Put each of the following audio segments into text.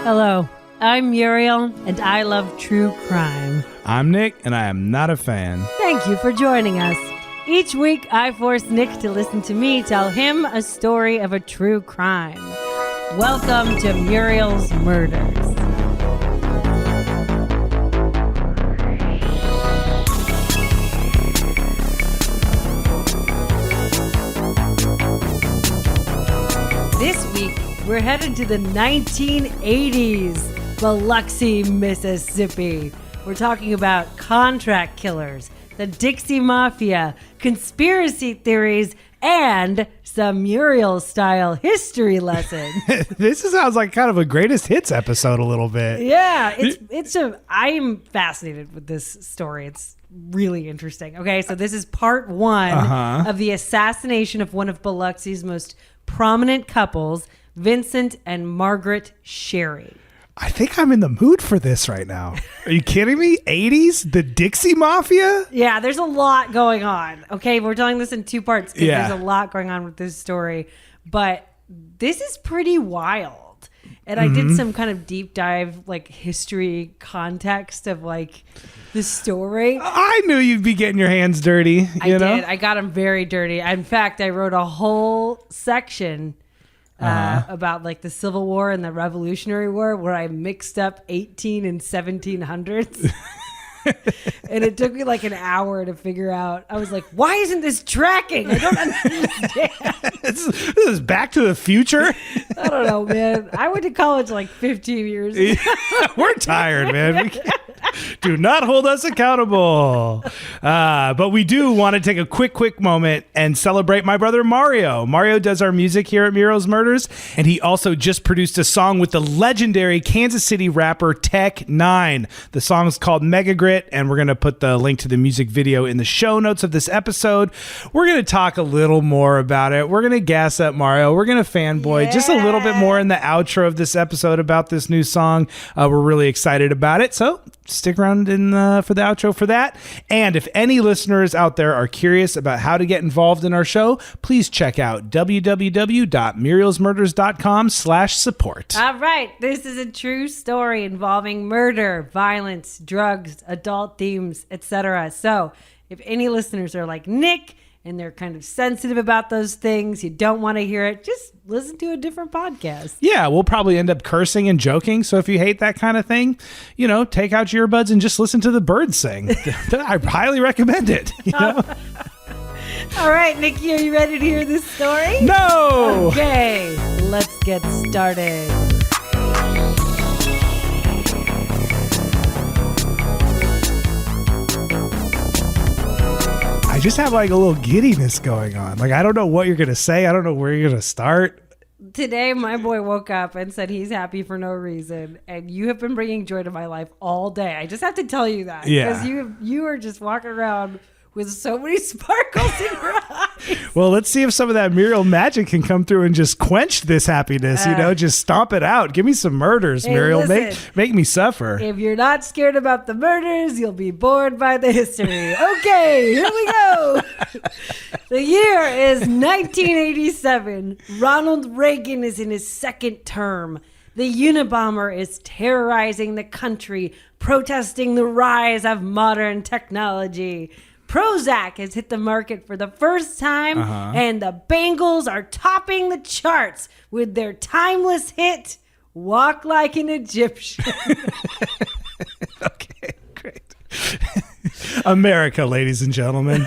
Hello, I'm Muriel, and I love true crime. I'm Nick, and I am not a fan. Thank you for joining us. Each week, I force Nick to listen to me tell him a story of a true crime. Welcome to Muriel's Murders. This week, we're headed to the 1980s, Biloxi, Mississippi. We're talking about contract killers, the Dixie Mafia, conspiracy theories, and some Muriel-style history lessons. This sounds like kind of a greatest hits episode a little bit. Yeah, I'm fascinated with this story. It's really interesting. Okay, so this is part one of the assassination of one of Biloxi's most prominent couples, Vincent and Margaret Sherry. I think I'm in the mood for this right now. Are you kidding me? 80s? The Dixie Mafia? Yeah, there's a lot going on. Okay, we're telling this in two parts because Yeah. there's a lot going on with this story. But this is pretty wild. And I did some kind of deep dive, like history context of like the story. I knew you'd be getting your hands dirty. I did. I got them very dirty. In fact, I wrote a whole section about like the Civil War and the Revolutionary War where I mixed up 18 and 1700s. And it took me like an hour to figure out. I was like, why isn't this tracking? I don't understand. This is Back to the Future. I don't know, man. I went to college like 15 years ago. We're tired, man. Do not hold us accountable. But we do want to take a quick moment and celebrate my brother Mario. Mario does our music here at Muriel's Murders, and he also just produced a song with the legendary Kansas City rapper Tech 9. The song is called Mega Grit, and we're going to put the link to the music video in the show notes of this episode. We're going to talk a little more about it. We're going to gas up Mario. We're going to fanboy just a little bit more in the outro of this episode about this new song. We're really excited about it, so stick around for the outro for that. And if any listeners out there are curious about how to get involved in our show, please check out www.murielsmurders.com/support. All right. This is a true story involving murder, violence, drugs, adult themes, etc. So if any listeners are like Nick and they're kind of sensitive about those things, you don't want to hear it, just listen to a different podcast. Yeah, we'll probably end up cursing and joking. So if you hate that kind of thing, take out your earbuds and just listen to the birds sing. I highly recommend it. All right, Nikki, are you ready to hear this story? No! Okay, let's get started. I just have like a little giddiness going on. Like, I don't know what you're going to say. I don't know where you're going to start. Today, my boy woke up and said he's happy for no reason. And you have been bringing joy to my life all day. I just have to tell you that. Yeah. Because you are just walking around with so many sparkles in your eyes. Well, let's see if some of that Muriel magic can come through and just quench this happiness, just stomp it out. Give me some murders, Hey, Muriel. listen. Make me suffer. If you're not scared about the murders, you'll be bored by the history. Okay, here we go. The year is 1987. Ronald Reagan is in his second term. The Unabomber is terrorizing the country, protesting the rise of modern technology. Prozac has hit the market for the first time, and the Bengals are topping the charts with their timeless hit, Walk Like an Egyptian. Okay, great. America, ladies and gentlemen.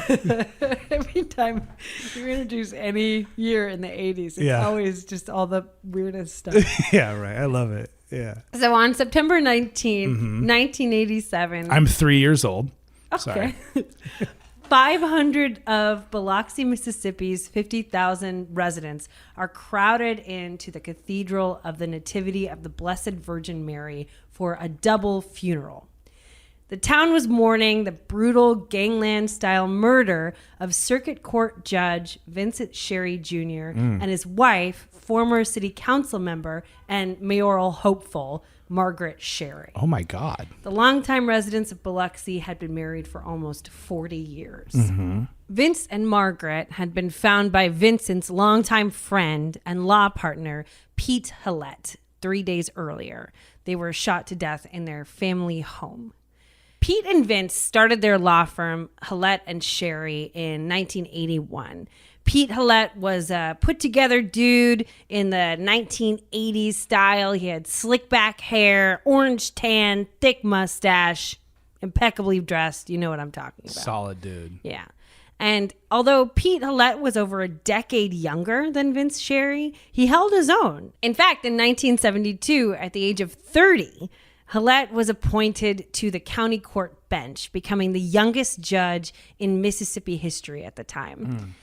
Every time you introduce any year in the 80s, it's always just all the weirdest stuff. Yeah, right. I love it. Yeah. So on September 19th, 1987. I'm 3 years old. Okay. 500 of Biloxi, Mississippi's 50,000 residents are crowded into the Cathedral of the Nativity of the Blessed Virgin Mary for a double funeral. The town was mourning the brutal gangland-style murder of Circuit Court Judge Vincent Sherry Jr. and his wife, former city council member and mayoral hopeful, Margaret Sherry. Oh my God. The longtime residents of Biloxi had been married for almost 40 years. Vince and Margaret had been found by Vincent's longtime friend and law partner, Pete Hillette, 3 days earlier. They were shot to death in their family home. Pete and Vince started their law firm, Hallett and Sherry, in 1981. Pete Hallett was a put-together dude in the 1980s style. He had slick back hair, orange tan, thick mustache, impeccably dressed. You know what I'm talking about. Solid dude. Yeah. And although Pete Hallett was over a decade younger than Vince Sherry, he held his own. In fact, in 1972, at the age of 30, Hallett was appointed to the county court bench, becoming the youngest judge in Mississippi history at the time.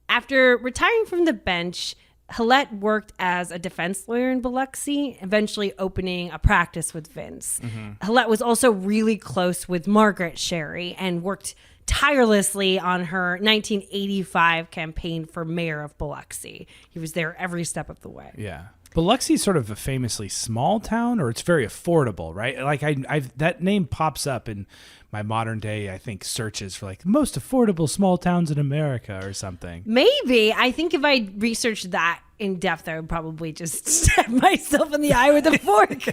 After retiring from the bench, Hallett worked as a defense lawyer in Biloxi, eventually opening a practice with Vince. Hallett was also really close with Margaret Sherry and worked tirelessly on her 1985 campaign for mayor of Biloxi. He was there every step of the way. Yeah. Biloxi is sort of a famously small town, or it's very affordable, right? Like I've that name pops up in my modern day, I think, searches for like most affordable small towns in America or something. Maybe. I think if I researched that in depth, I would probably just stab myself in the eye with a fork.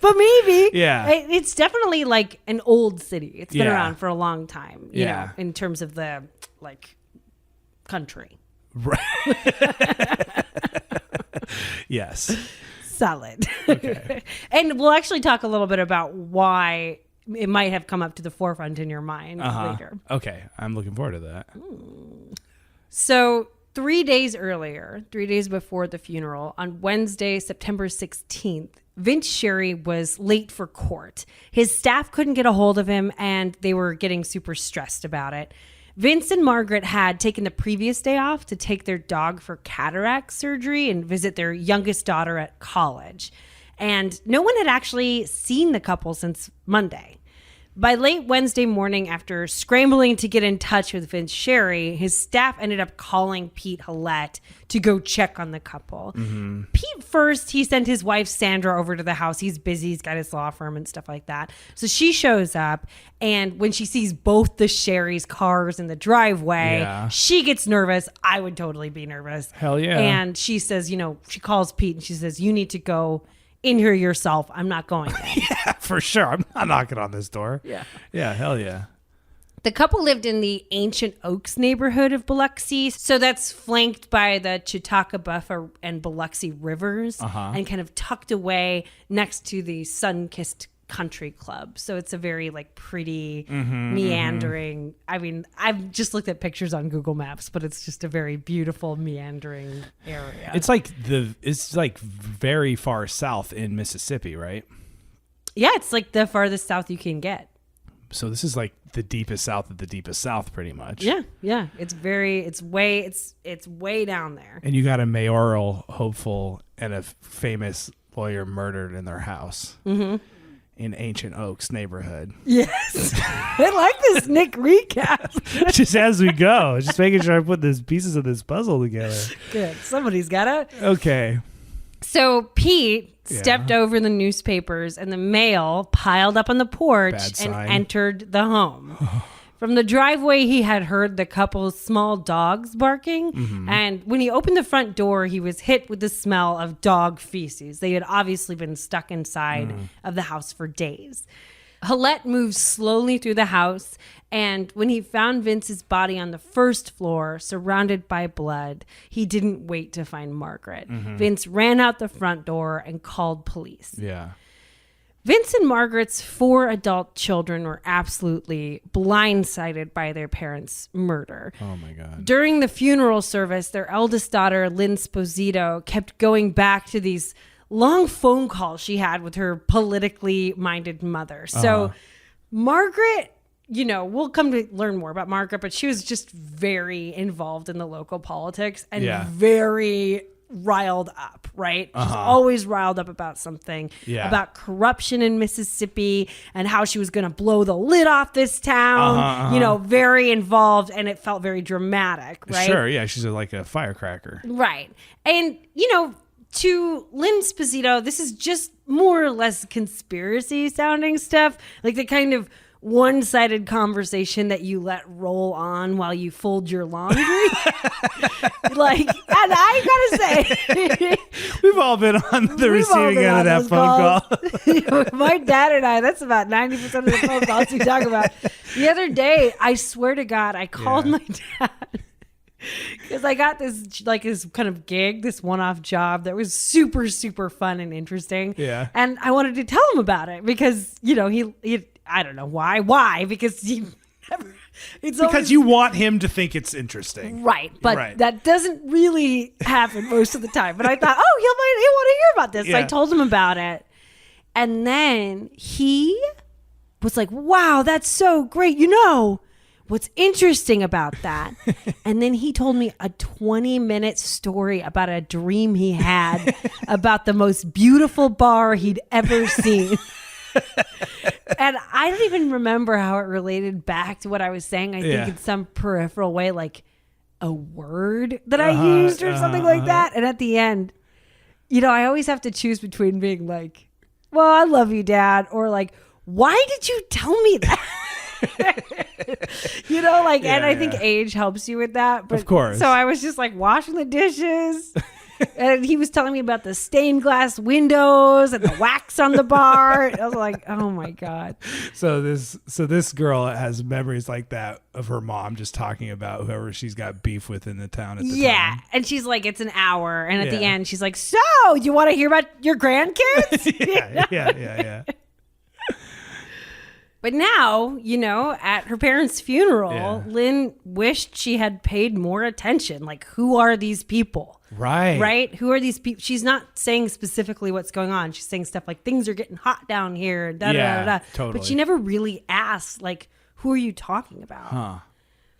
But maybe. Yeah. It's definitely like an old city. It's been Yeah. around for a long time, you Yeah. know, in terms of the like country. Right. Yes. Solid. Okay. And we'll actually talk a little bit about why it might have come up to the forefront in your mind later. Okay. I'm looking forward to that. So 3 days earlier, 3 days before the funeral, on Wednesday, September 16th, Vince Sherry was late for court. His staff couldn't get a hold of him, and they were getting super stressed about it. Vince and Margaret had taken the previous day off to take their dog for cataract surgery and visit their youngest daughter at college. And no one had actually seen the couple since Monday. By late Wednesday morning, after scrambling to get in touch with Vince Sherry, his staff ended up calling Pete Hallett to go check on the couple. Pete first, he sent his wife Sandra over to the house. He's busy. He's got his law firm and stuff like that. So she shows up, and when she sees both the Sherry's cars in the driveway, Yeah. she gets nervous. I would totally be nervous. Hell yeah. And she says, you know, she calls Pete and she says, you need to go in here yourself. I'm not going there. Yeah, for sure. I'm not knocking on this door. Yeah. Yeah, hell yeah. The couple lived in the Ancient Oaks neighborhood of Biloxi. So that's flanked by the Chautauqua and Biloxi rivers and kind of tucked away next to the Sun-Kissed Country Club. So it's a very like pretty meandering. I mean, I've just looked at pictures on Google Maps, but it's just a very beautiful meandering area. It's like very far south in Mississippi, right? Yeah, it's like the farthest south you can get. So this is like the deepest south of the deepest south, pretty much. Yeah. It's way down there. And you got a mayoral hopeful and a famous lawyer murdered in their house in Ancient Oaks neighborhood. Yes. I like this Nick recap. Just as we go, just making sure I put these pieces of this puzzle together. Good. Somebody's got to. Okay. So Pete stepped over the newspapers and the mail piled up on the porch Bad and sign. entered the home. From the driveway, he had heard the couple's small dogs barking. And when he opened the front door, he was hit with the smell of dog feces. They had obviously been stuck inside of the house for days. Hallett moved slowly through the house, and when he found Vince's body on the first floor, surrounded by blood, he didn't wait to find Margaret. Vince ran out the front door and called police. Yeah. Vince and Margaret's 4 adult children were absolutely blindsided by their parents' murder. Oh my God. During the funeral service, their eldest daughter, Lynn Sposito, kept going back to these long phone calls she had with her politically minded mother. So Margaret, you know, we'll come to learn more about Margaret, but she was just very involved in the local politics and very riled up, right? She's always riled up about something, about corruption in Mississippi and how she was going to blow the lid off this town, you know, very involved, and it felt very dramatic, right? Sure, yeah, she's like a firecracker. Right. And, you know, to Lynn Sposito, this is just more or less conspiracy sounding stuff, like the kind of one-sided conversation that you let roll on while you fold your laundry. Like, and I gotta say, we've all been on the receiving end of that phone call. My dad and I, that's about 90% of the phone calls we talk about. The other day, I swear to God, I called my dad because I got this kind of gig, this one-off job that was super, super fun and interesting. Yeah. And I wanted to tell him about it because, he I don't know why. Why? Because he never... Because you want him to think it's interesting. Right. But that doesn't really happen most of the time. But I thought, he'll want to hear about this. Yeah. So I told him about it. And then he was like, wow, that's so great. What's interesting about that? And then he told me a 20-minute story about a dream he had about the most beautiful bar he'd ever seen. And I don't even remember how it related back to what I was saying. I think in some peripheral way, like a word that I used or something like that. And at the end, I always have to choose between being like, well, I love you, Dad, or like, why did you tell me that? And I think age helps you with that. But, of course. So I was just like washing the dishes. And he was telling me about the stained glass windows and the wax on the bar. I was like, oh my God. So this girl has memories like that of her mom just talking about whoever she's got beef with in the town at the time. Yeah. And she's like, it's an hour. And at the end, she's like, so you want to hear about your grandkids? Yeah. But now, at her parents' funeral, Lynn wished she had paid more attention. Like, who are these people? Right? Who are these people? She's not saying specifically what's going on. She's saying stuff like, things are getting hot down here. Totally. But she never really asked, like, who are you talking about? Huh.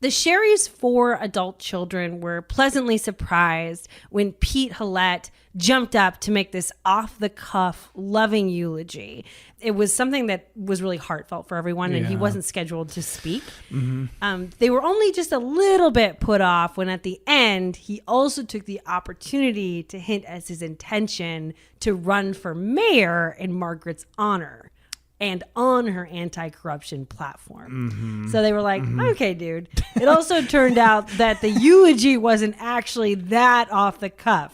The Sherry's 4 adult children were pleasantly surprised when Pete Hallett jumped up to make this off-the-cuff, loving eulogy. It was something that was really heartfelt for everyone, and he wasn't scheduled to speak. Mm-hmm. They were only just a little bit put off when at the end, he also took the opportunity to hint as his intention to run for mayor in Margaret's honor and on her anti-corruption platform. Mm-hmm. So they were like, okay, dude. It also turned out that the eulogy wasn't actually that off the cuff.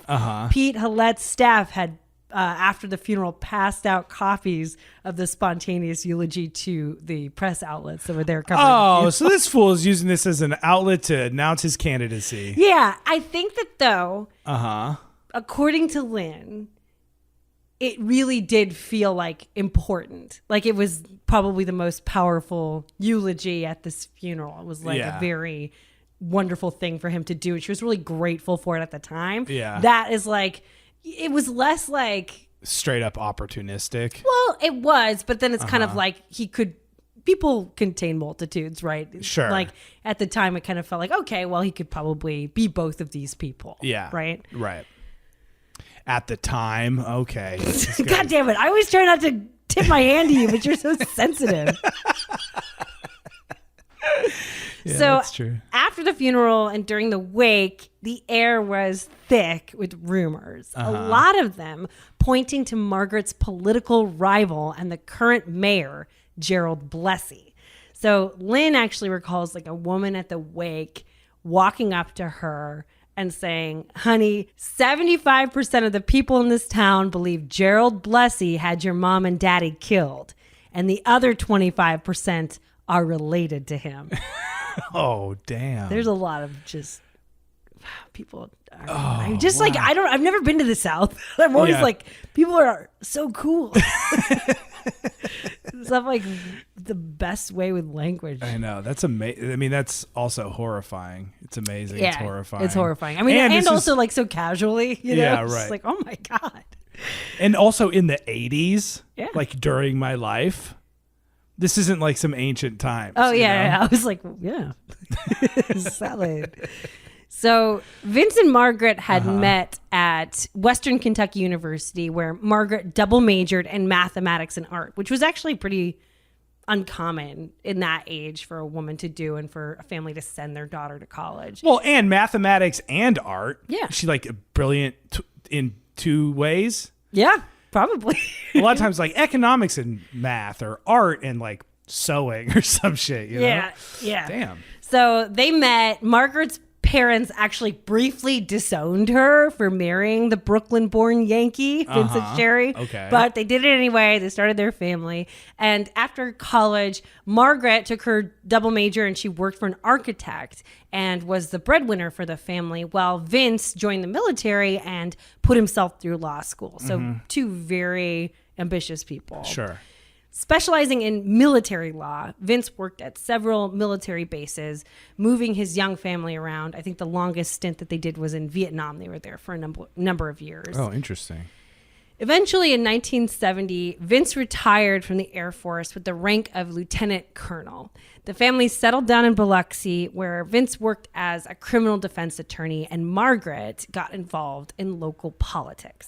Pete Hallett's staff had, after the funeral, passed out copies of the spontaneous eulogy to the press outlets that were there covering so this fool is using this as an outlet to announce his candidacy. Yeah, I think that though, according to Lynn, it really did feel like important. Like it was probably the most powerful eulogy at this funeral. It was like a very wonderful thing for him to do. And she was really grateful for it at the time. Yeah. That is like, it was less like... straight up opportunistic. Well, it was, but then it's kind of like people contain multitudes, right? Sure. Like at the time it kind of felt like, okay, well, he could probably be both of these people. Yeah. Right? Right. At the time, okay. God damn it. I always try not to tip my hand to you, but you're so sensitive. Yeah, so that's true. After the funeral and during the wake, the air was thick with rumors. A lot of them pointing to Margaret's political rival and the current mayor, Gerald Blessey. So Lynn actually recalls like a woman at the wake walking up to her and saying, honey, 75% of the people in this town believe Gerald Blessey had your mom and daddy killed. And the other 25% are related to him. Oh, damn. There's a lot of just people. I've never been to the South. I'm always like, people are so cool. Stuff like the best way with language. I know. That's amazing. I mean, that's also horrifying. It's amazing. Yeah, it's horrifying. It's horrifying. I mean, and also like so casually, Yeah, it's right. like, oh my God. And also in the 80s, Yeah. like during my life, this isn't like some ancient times. Oh, yeah. I was like, yeah. Salad. So Vince and Margaret had met at Western Kentucky University, where Margaret double majored in mathematics and art, which was actually pretty uncommon in that age for a woman to do and for a family to send their daughter to college. Well, and mathematics and art. Yeah. She's like brilliant in two ways. Yeah, probably. A lot of times like economics and math or art and like sewing or some shit, you know? Yeah. Damn. So they met. Margaret's parents actually briefly disowned her for marrying the Brooklyn-born Yankee, Vincent Sherry. Okay. But they did it anyway. They started their family. And after college, Margaret took her double major and she worked for an architect and was the breadwinner for the family, while Vince joined the military and put himself through law school. So two very ambitious people. Sure. Specializing in military law, Vince worked at several military bases, moving his young family around. I think the longest stint that they did was in Vietnam. They were there for a number of years. Oh, interesting. Eventually, in 1970, Vince retired from the Air Force with the rank of lieutenant colonel. The family settled down in Biloxi, where Vince worked as a criminal defense attorney, and Margaret got involved in local politics.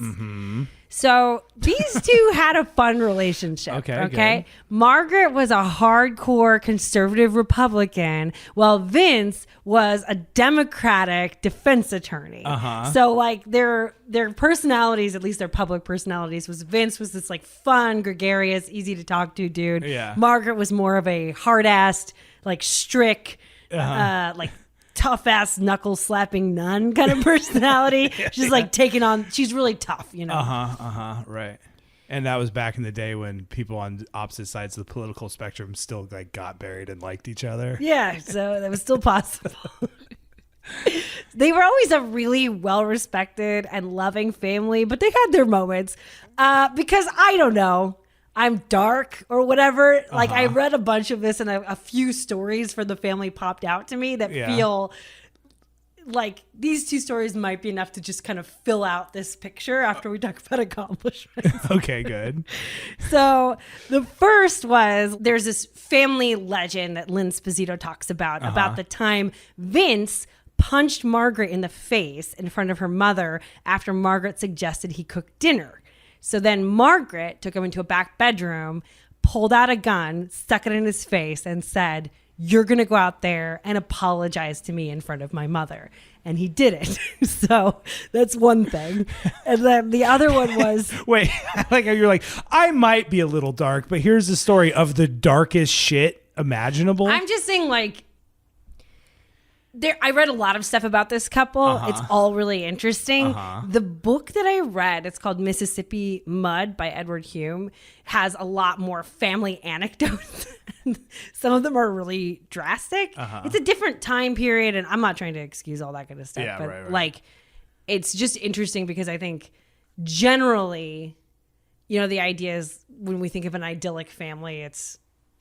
So these two had a fun relationship. Okay. Good. Margaret was a hardcore conservative Republican, while Vince was a Democratic defense attorney. So like their personalities, at least their public personalities, was Vince was this like fun, gregarious, easy to talk to dude. Yeah. Margaret was more of a hard-assed, like strict, like tough ass knuckle slapping nun kind of personality. She's like taking on, she's really tough, you know? Right. And that was back in the day when people on opposite sides of the political spectrum still like got married and liked each other. Yeah. So that was still possible. They were always a really well-respected and loving family, but they had their moments because I don't know. I'm dark or whatever. Like I read a bunch of this and a few stories for the family popped out to me that feel like these two stories might be enough to just kind of fill out this picture after we talk about accomplishments. Okay, good. So the first was there's this family legend that Lynn Sposito talks about the time Vince punched Margaret in the face in front of her mother after Margaret suggested he cook dinner. So then Margaret took him into a back bedroom, pulled out a gun, stuck it in his face, and said, "You're going to go out there and apologize to me in front of my mother." And he did it. So that's one thing. And then the other one was... Wait, like you're like, I might be a little dark, but here's the story of the darkest shit imaginable. I'm just saying, like... I read a lot of stuff about this couple. It's all really interesting. The book that I read, it's called Mississippi Mud by Edward Hume, has a lot more family anecdotes. Some of them are really drastic. It's a different time period, and I'm not trying to excuse all that kind of stuff. Yeah, but right. like, it's just interesting because I think generally, you know, the idea is when we think of an idyllic family,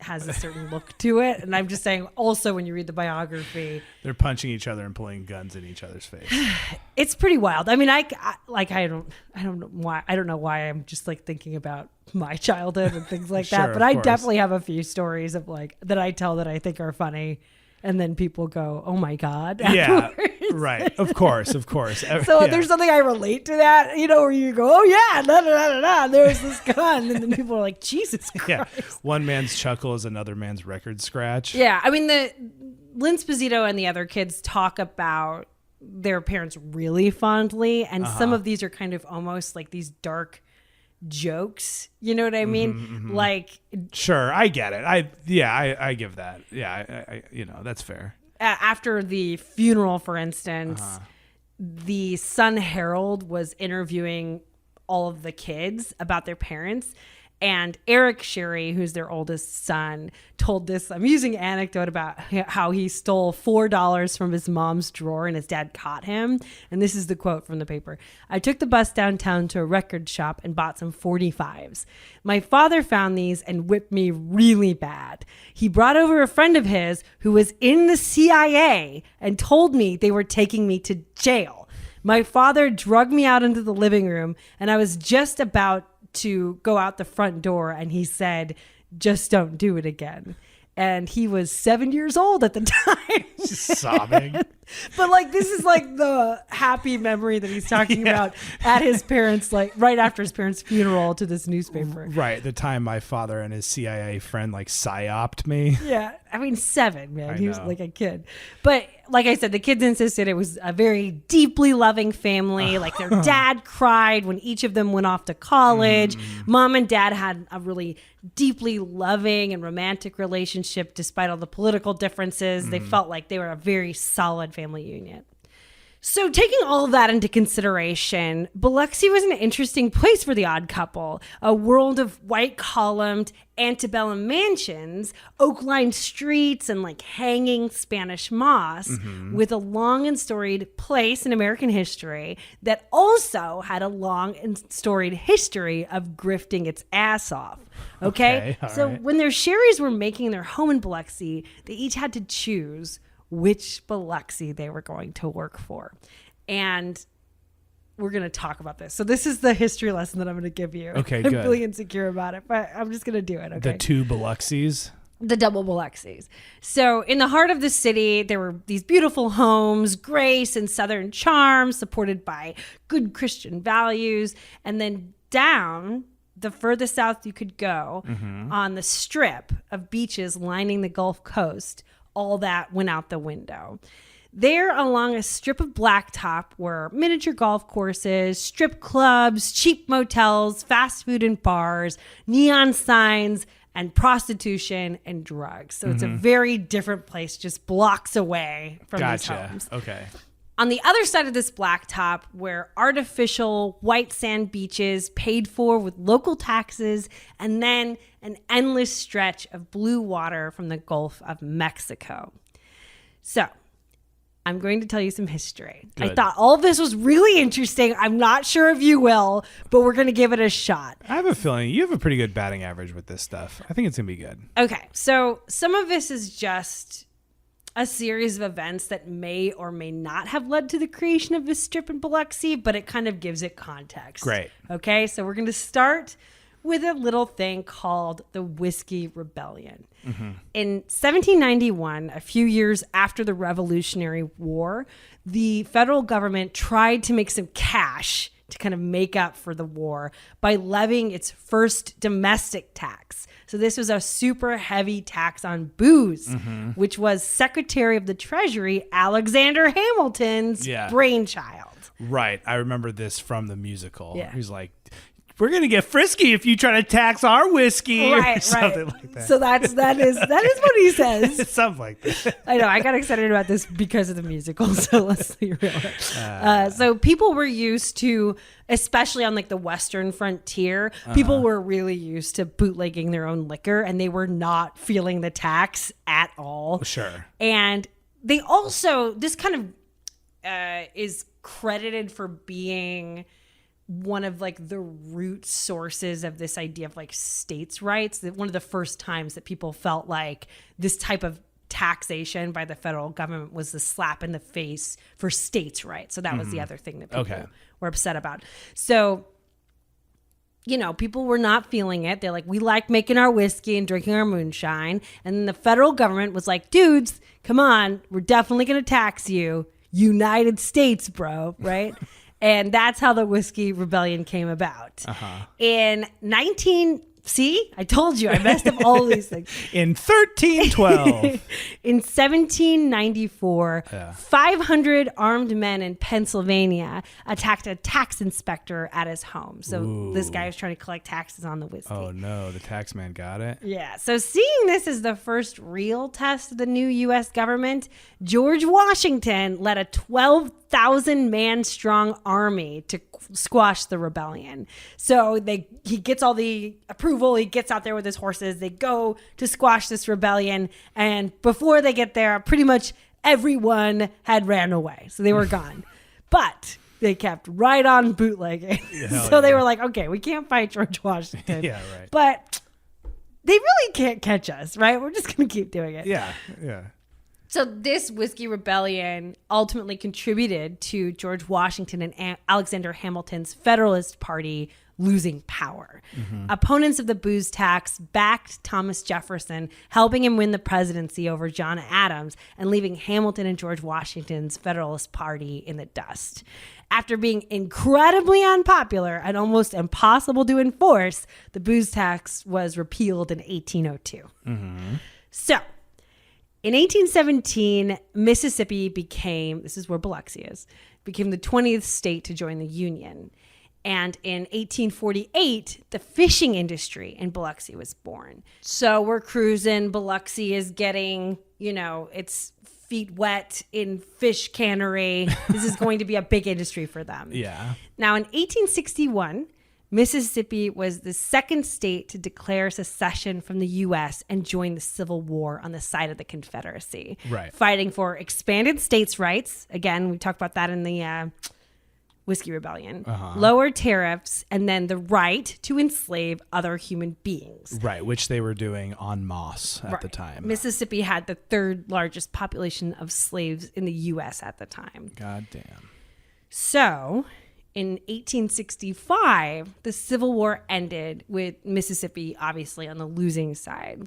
has a certain look to it. And I'm just saying also when you read the biography, they're punching each other and pulling guns in each other's face. It's pretty wild. I mean, I don't know why I'm just like thinking about my childhood and things like that. Sure, But I course. definitely have a few stories of like that I tell that I think are funny. And then people go, "Oh my God." Yeah, afterwards. right. Of course. So there's something I relate to that, you know, where you go, "Oh yeah, da, da, da, da, da, there's this gun." And then people are like, "Jesus Christ." Yeah. One man's chuckle is another man's record scratch. Yeah. I mean, Lynn Sposito and the other kids talk about their parents really fondly. And some of these are kind of almost like these dark jokes. You know what I mean? Like, Sure, I get it. I give that. Yeah, I you know, that's fair. after the funeral, for instance, the Sun Herald was interviewing all of the kids about their parents. And Eric Sherry, who's their oldest son, told this amusing anecdote about how he stole $4 from his mom's drawer and his dad caught him. And this is the quote from the paper. "I took the bus downtown to a record shop and bought some 45s. My father found these and whipped me really bad. He brought over a friend of his who was in the CIA and told me they were taking me to jail. My father drugged me out into the living room and I was just about to go out the front door and he said, 'Just don't do it again.' And he was 7 years old at the time." Just sobbing. But like, this is like the happy memory that he's talking about at his parents, like right after his parents' funeral, to this newspaper. Right. The time my father and his CIA friend like psyoped me. Yeah. I mean, 7, man. He was know. like a kid. But like I said, the kids insisted it was a very deeply loving family. Like their dad cried when each of them went off to college. Mom and dad had a really deeply loving and romantic relationship despite all the political differences. They felt like they were a very solid family union. So taking all of that into consideration, Biloxi was an interesting place for the odd couple. A world of white-columned antebellum mansions, oak-lined streets, and like hanging Spanish moss with a long and storied place in American history that also had a long and storied history of grifting its ass off. Okay? So right. when their Sherrys were making their home in Biloxi, they each had to choose which Biloxi they were going to work for. And we're going to talk about this. So this is the history lesson that I'm going to give you. Okay, I'm good. really insecure about it, but I'm just going to do it, okay? The 2 Biloxis. The double Biloxis. So in the heart of the city, there were these beautiful homes, grace and southern charm, supported by good Christian values. And then down, the furthest south you could go, on the strip of beaches lining the Gulf Coast, all that went out the window. There, along a strip of blacktop, were miniature golf courses, strip clubs, cheap motels, fast food and bars, neon signs, and prostitution and drugs. So it's a very different place, just blocks away from these homes. Okay. On the other side of this blacktop were artificial white sand beaches paid for with local taxes, and then an endless stretch of blue water from the Gulf of Mexico. So I'm going to tell you some history. Good. I thought all of this was really interesting. I'm not sure if you will, but we're going to give it a shot. I have a feeling you have a pretty good batting average with this stuff. I think it's going to be good. Okay, so some of this is just a series of events that may or may not have led to the creation of this strip in Biloxi, but it kind of gives it context. Great. Okay, so we're going to start with a little thing called the Whiskey Rebellion. In 1791, a few years after the Revolutionary War, the federal government tried to make some cash to kind of make up for the war by levying its first domestic tax. So this was a super heavy tax on booze, which was Secretary of the Treasury Alexander Hamilton's brainchild. Right. I remember this from the musical. Yeah. He's like, we're going to get frisky if you try to tax our whiskey or something like that. So that is what he says. Something like that. I know. I got excited about this because of the musical. So let's be real. So people were used to, especially on like the Western frontier, people were really used to bootlegging their own liquor, and they were not feeling the tax at all. Sure. And they also, this kind of is credited for being one of like the root sources of this idea of like states' rights. One of the first times that people felt like this type of taxation by the federal government was the slap in the face for states' rights. So that was the other thing that people were upset about. So, you know, people were not feeling it. They're like, we like making our whiskey and drinking our moonshine. And then the federal government was like, dudes, come on, we're definitely going to tax you. United States, bro, right? And that's how the Whiskey Rebellion came about. In I told you, I messed up all these things. In 1312. In 1794, 500 armed men in Pennsylvania attacked a tax inspector at his home. So this guy was trying to collect taxes on the whiskey. Oh no, the tax man got it. Yeah. So seeing this as the first real test of the new U.S. government, George Washington led a 12,000 man strong army to squash the rebellion. So he gets all the approval. He gets out there with his horses. They go to squash this rebellion. And before they get there, pretty much everyone had ran away. So they were gone. But they kept right on bootlegging. So they were like, okay, we can't fight George Washington. Yeah, right. But they really can't catch us, right? We're just going to keep doing it. Yeah. So this Whiskey Rebellion ultimately contributed to George Washington and Alexander Hamilton's Federalist Party losing power. Opponents of the booze tax backed Thomas Jefferson, helping him win the presidency over John Adams and leaving Hamilton and George Washington's Federalist Party in the dust. After being incredibly unpopular and almost impossible to enforce, the booze tax was repealed in 1802. So, in 1817, Mississippi became, this is where Biloxi is, became the 20th state to join the Union. And in 1848, the fishing industry in Biloxi was born. So we're cruising. Biloxi is getting, its feet wet in fish cannery. This is going to be a big industry for them. Yeah. Now, in 1861, Mississippi was the second state to declare secession from the U.S. and join the Civil War on the side of the Confederacy. Right. Fighting for expanded states' rights. Again, we talked about that in the Whiskey Rebellion. Lower tariffs, and then the right to enslave other human beings. Right, which they were doing en masse at the time. Mississippi had the third largest population of slaves in the U.S. at the time. God damn. So, in 1865, the Civil War ended with Mississippi obviously on the losing side.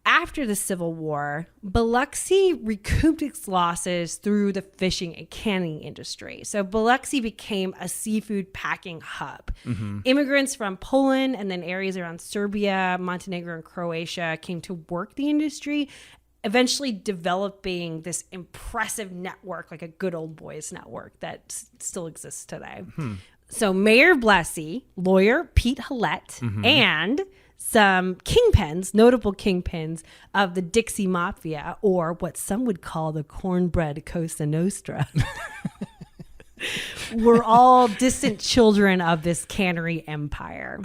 After the Civil War, Biloxi recouped its losses through the fishing and canning industry. So Biloxi became a seafood packing hub. Immigrants from Poland and then areas around Serbia, Montenegro, and Croatia came to work the industry, eventually developing this impressive network, like a good old boys network that still exists today. So Mayor Blessy, lawyer Pete Hallett, and some kingpins, notable kingpins of the Dixie Mafia, or what some would call the cornbread Cosa Nostra, were all distant children of this cannery empire.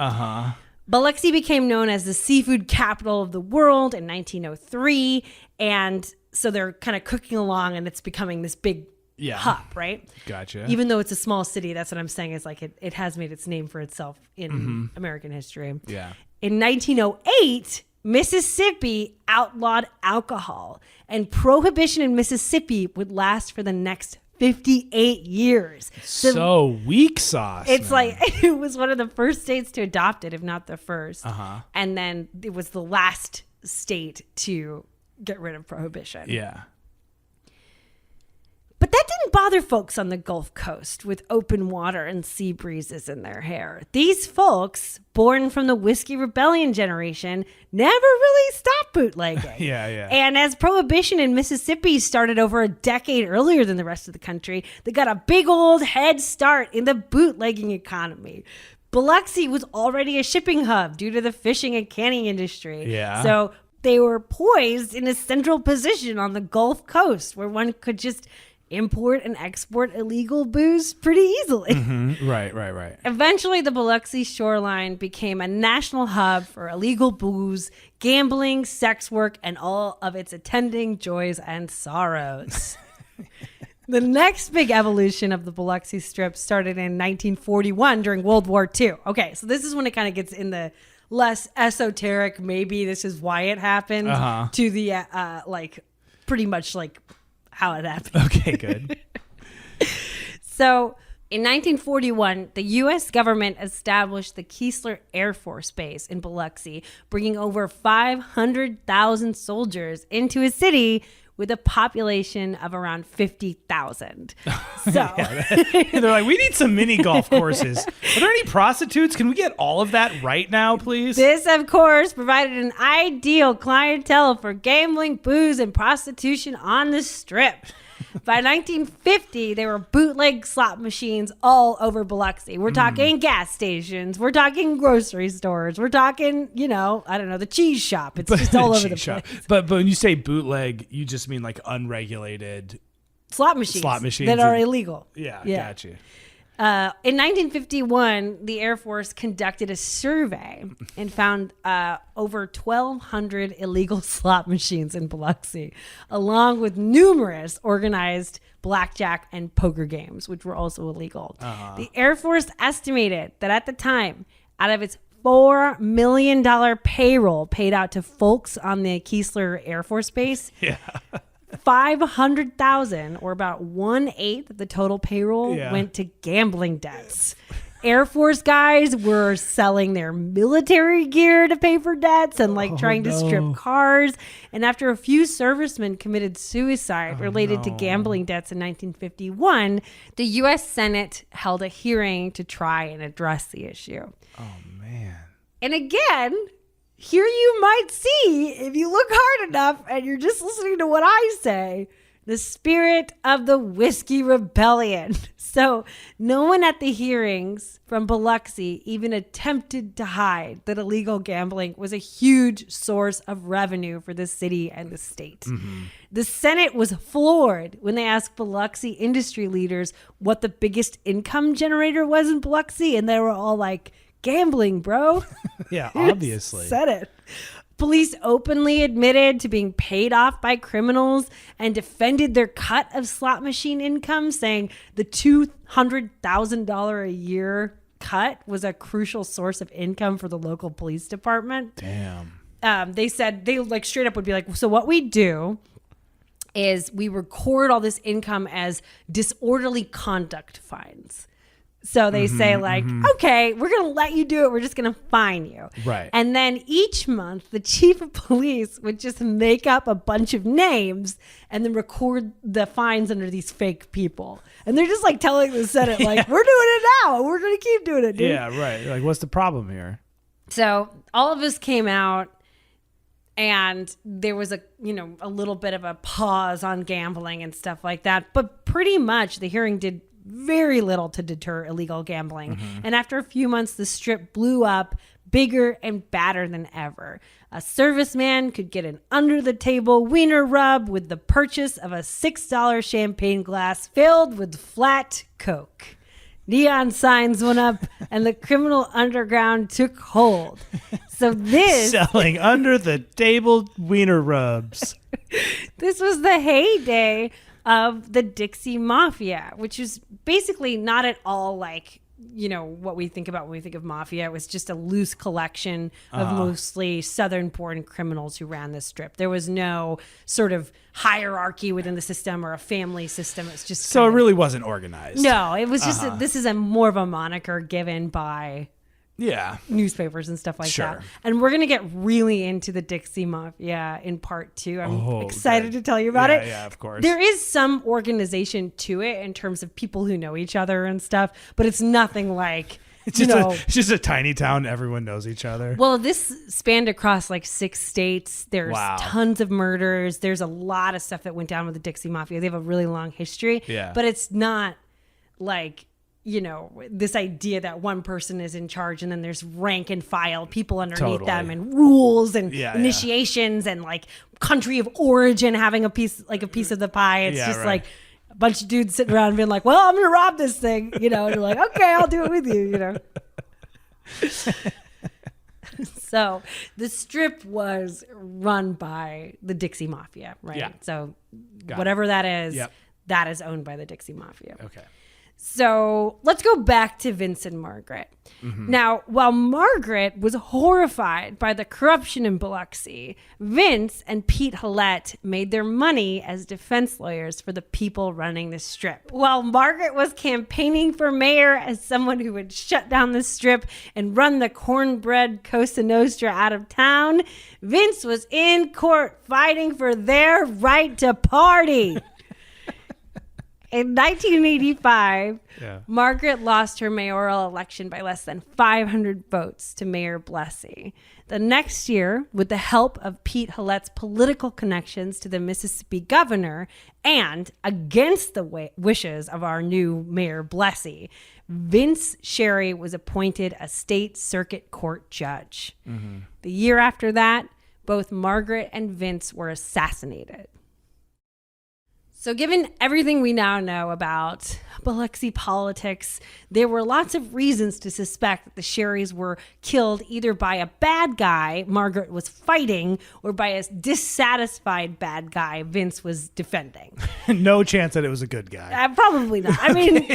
Biloxi became known as the seafood capital of the world in 1903, and so they're kind of cooking along, and it's becoming this big hub, right? Gotcha. Even though it's a small city, that's what I'm saying, is like it has made its name for itself in American history. Yeah. In 1908, Mississippi outlawed alcohol, and prohibition in Mississippi would last for the next 58 years. So weak sauce. It's like it was one of the first states to adopt it, if not the first. And then it was the last state to get rid of prohibition. Yeah. But that didn't bother folks on the Gulf Coast with open water and sea breezes in their hair. These folks, born from the Whiskey Rebellion generation, never really stopped bootlegging. Yeah. And as prohibition in Mississippi started over a decade earlier than the rest of the country, they got a big old head start in the bootlegging economy. Biloxi was already a shipping hub due to the fishing and canning industry. Yeah. So they were poised in a central position on the Gulf Coast where one could just import and export illegal booze pretty easily. Right. Eventually, the Biloxi shoreline became a national hub for illegal booze, gambling, sex work, and all of its attending joys and sorrows. The next big evolution of the Biloxi Strip started in 1941 during World War II. Okay, so this is when it kind of gets in the less esoteric, maybe this is why it happened, to the pretty much like how it happened. Okay, good. So in 1941, the U.S. government established the Keesler Air Force Base in Biloxi, bringing over 500,000 soldiers into a city with a population of around 50,000. So they're like, we need some mini golf courses. Are there any prostitutes? Can we get all of that right now, please? This, of course, provided an ideal clientele for gambling, booze, and prostitution on the Strip. By 1950, there were bootleg slot machines all over Biloxi. We're talking gas stations. We're talking grocery stores. We're talking, I don't know, the cheese shop. It's just all over the place. But when you say bootleg, you just mean like unregulated slot machines that are illegal. Yeah, got you. In 1951, the Air Force conducted a survey and found over 1,200 illegal slot machines in Biloxi, along with numerous organized blackjack and poker games, which were also illegal. The Air Force estimated that at the time, out of its $4 million payroll paid out to folks on the Keesler Air Force Base, 500,000, or about 1/8 of the total payroll, went to gambling debts. Air Force guys were selling their military gear to pay for debts and trying to strip cars. And after a few servicemen committed suicide related to gambling debts in 1951, the U.S. Senate held a hearing to try and address the issue. Oh, man. And again, here you might see, if you look hard enough and you're just listening to what I say, the spirit of the Whiskey Rebellion. So no one at the hearings from Biloxi even attempted to hide that illegal gambling was a huge source of revenue for the city and the state. Mm-hmm. The Senate was floored when they asked Biloxi industry leaders what the biggest income generator was in Biloxi. And they were all like, gambling, bro. Yeah, obviously. Said it. Police openly admitted to being paid off by criminals and defended their cut of slot machine income, saying the $200,000 a year cut was a crucial source of income for the local police department. Damn. They said they straight up would be like, so what we do is we record all this income as disorderly conduct fines. So they say okay, we're going to let you do it. We're just going to fine you. Right. And then each month, the chief of police would just make up a bunch of names and then record the fines under these fake people. And they're just telling the Senate, we're doing it now. We're going to keep doing it, dude. Yeah, right. What's the problem here? So all of us came out and there was a little bit of a pause on gambling and stuff like that. But pretty much the hearing did very little to deter illegal gambling. And after a few months, the strip blew up bigger and badder than ever. A serviceman could get an under-the-table wiener rub with the purchase of a $6 champagne glass filled with flat Coke. Neon signs went up and the criminal underground took hold. So this... Selling under-the-table wiener rubs. This was the heyday of the Dixie Mafia, which is basically not at all what we think about when we think of mafia. It was just a loose collection of mostly Southern-born criminals who ran this strip. There was no sort of hierarchy within the system or a family system. It's just so it really wasn't organized. No, it was just this is more of a moniker given by newspapers and stuff like that. And we're going to get really into the Dixie Mafia in part 2. I'm excited to tell you about it. Yeah, of course. There is some organization to it in terms of people who know each other and stuff, but it's nothing like, it's just a tiny town. Everyone knows each other. Well, this spanned across 6 states. There's tons of murders. There's a lot of stuff that went down with the Dixie Mafia. They have a really long history, but it's not this idea that one person is in charge and then there's rank and file people underneath them and rules and initiations and country of origin having a piece of the pie. It's just a bunch of dudes sitting around being like, well, I'm going to rob this thing, and you're like, okay, I'll do it with you, So the strip was run by the Dixie Mafia, right? Yeah. So whatever that is, that is owned by the Dixie Mafia. Okay. So let's go back to Vince and Margaret. Now, while Margaret was horrified by the corruption in Biloxi, Vince and Pete Hallett made their money as defense lawyers for the people running the strip. While Margaret was campaigning for mayor as someone who would shut down the strip and run the cornbread Cosa Nostra out of town, Vince was in court fighting for their right to party. In 1985, Margaret lost her mayoral election by less than 500 votes to Mayor Blessy. The next year, with the help of Pete Hallett's political connections to the Mississippi governor and against the wishes of our new Mayor Blessy, Vince Sherry was appointed a state circuit court judge. The year after that, both Margaret and Vince were assassinated. So given everything we now know about Biloxi politics, there were lots of reasons to suspect that the Sherrys were killed either by a bad guy Margaret was fighting or by a dissatisfied bad guy Vince was defending. No chance that it was a good guy. Probably not. I mean,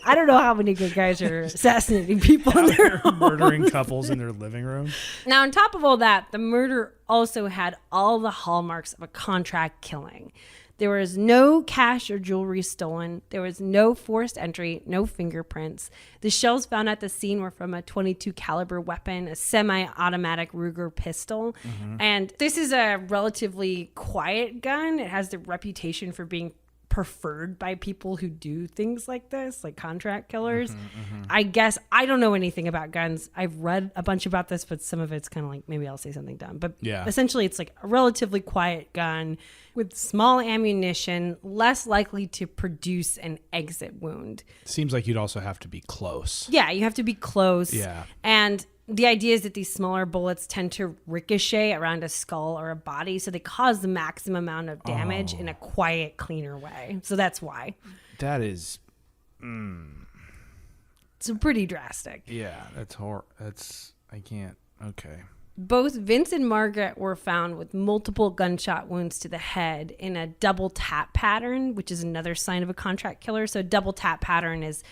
I don't know how many good guys are assassinating people in their homes. Murdering couples in their living room. Now, on top of all that, the murder also had all the hallmarks of a contract killing. There was no cash or jewelry stolen. There was no forced entry, no fingerprints. The shells found at the scene were from a .22 caliber weapon, a semi-automatic Ruger pistol. And this is a relatively quiet gun. It has the reputation for being preferred by people who do things like this, like contract killers. I guess I don't know anything about guns. I've read a bunch about this, but some of it's kind of like, maybe I'll say something dumb. But essentially it's like a relatively quiet gun with small ammunition, less likely to produce an exit wound. Seems like you'd also have to be close. Yeah, you have to be close. Yeah. And the idea is that these smaller bullets tend to ricochet around a skull or a body, so they cause the maximum amount of damage in a quiet, cleaner way. So that's why. That is... It's pretty drastic. Yeah, that's I can't... Okay. Both Vince and Margaret were found with multiple gunshot wounds to the head in a double tap pattern, which is another sign of a contract killer. So a double tap pattern is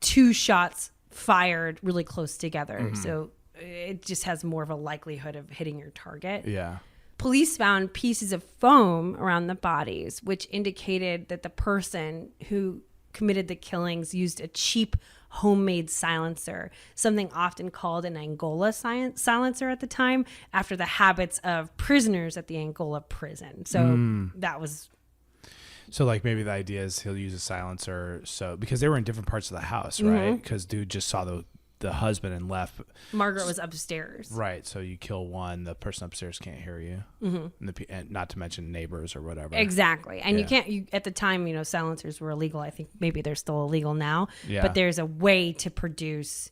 2 shots fired really close together. So it just has more of a likelihood of hitting your target. Yeah. Police found pieces of foam around the bodies, which indicated that the person who committed the killings used a cheap homemade silencer, something often called an Angola silencer at the time, after the habits of prisoners at the Angola prison. So that was... So like maybe the idea is he'll use a silencer, so because they were in different parts of the house, right? Because dude just saw the husband and left. Margaret was upstairs. Right. So you kill one, the person upstairs can't hear you, and not to mention neighbors or whatever. Exactly. And you at the time, silencers were illegal. I think maybe they're still illegal now. Yeah. But there's a way to produce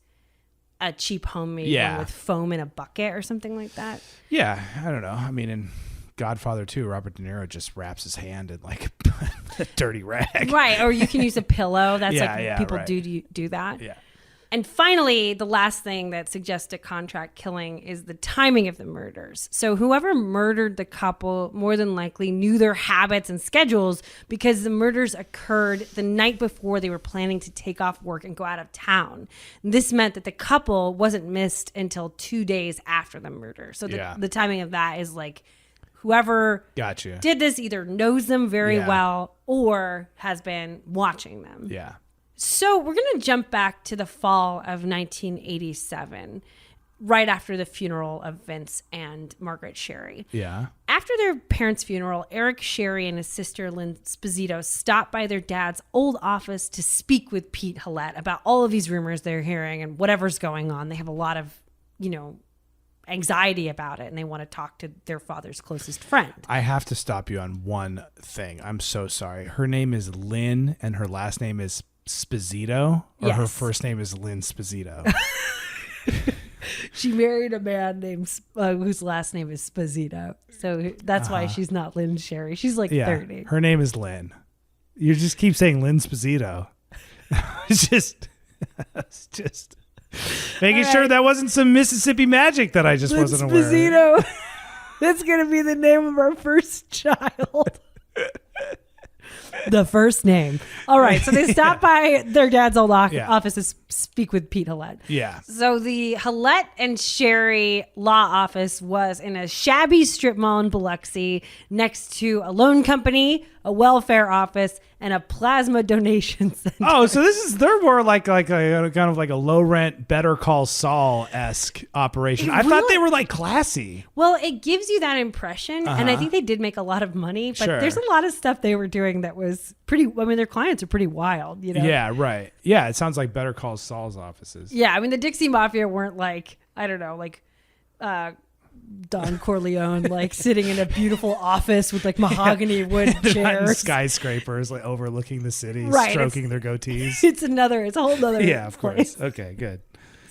a cheap homemade one with foam in a bucket or something like that. Yeah. I don't know. I mean, in Godfather 2, Robert De Niro just wraps his hand in like a dirty rag. Right. Or you can use a pillow. That's people do that. Yeah. And finally, the last thing that suggests a contract killing is the timing of the murders. So whoever murdered the couple more than likely knew their habits and schedules, because the murders occurred the night before they were planning to take off work and go out of town. This meant that the couple wasn't missed until 2 days after the murder. So the timing of that is like whoever did this either knows them very well or has been watching them. Yeah. So we're going to jump back to the fall of 1987, right after the funeral of Vince and Margaret Sherry. Yeah. After their parents' funeral, Eric Sherry and his sister Lynn Sposito stopped by their dad's old office to speak with Pete Hallett about all of these rumors they're hearing and whatever's going on. They have a lot of, anxiety about it, and they want to talk to their father's closest friend. I have to stop you on one thing. I'm so sorry. Her name is Lynn, and her last name is Sposito, or her first name is Lynn Sposito. She married a man named whose last name is Sposito, so that's why she's not Lynn Sherry. She's like 30. Her name is Lynn. You just keep saying Lynn Sposito. it's just making sure that wasn't some Mississippi magic that I just wasn't aware of. Sposito. That's gonna be the name of our first child. The first name. All right. So they stopped by their dad's old office to speak with Pete Hallett. Yeah. So the Hallett and Sherry law office was in a shabby strip mall in Biloxi next to a loan company, a welfare office, and a plasma donation center. Oh, so they're more like a kind of like a low rent Better Call Saul-esque operation. I thought they were like classy. Well, it gives you that impression, and I think they did make a lot of money, but there's a lot of stuff they were doing that was pretty, their clients are pretty wild, Yeah, right. Yeah, it sounds like Better Call Saul's offices. Yeah, the Dixie Mafia weren't like, I don't know, like Don Corleone, like sitting in a beautiful office with like mahogany wood chairs, skyscrapers, like overlooking the city, stroking their goatees. It's a whole nother of place. Course. Okay, good.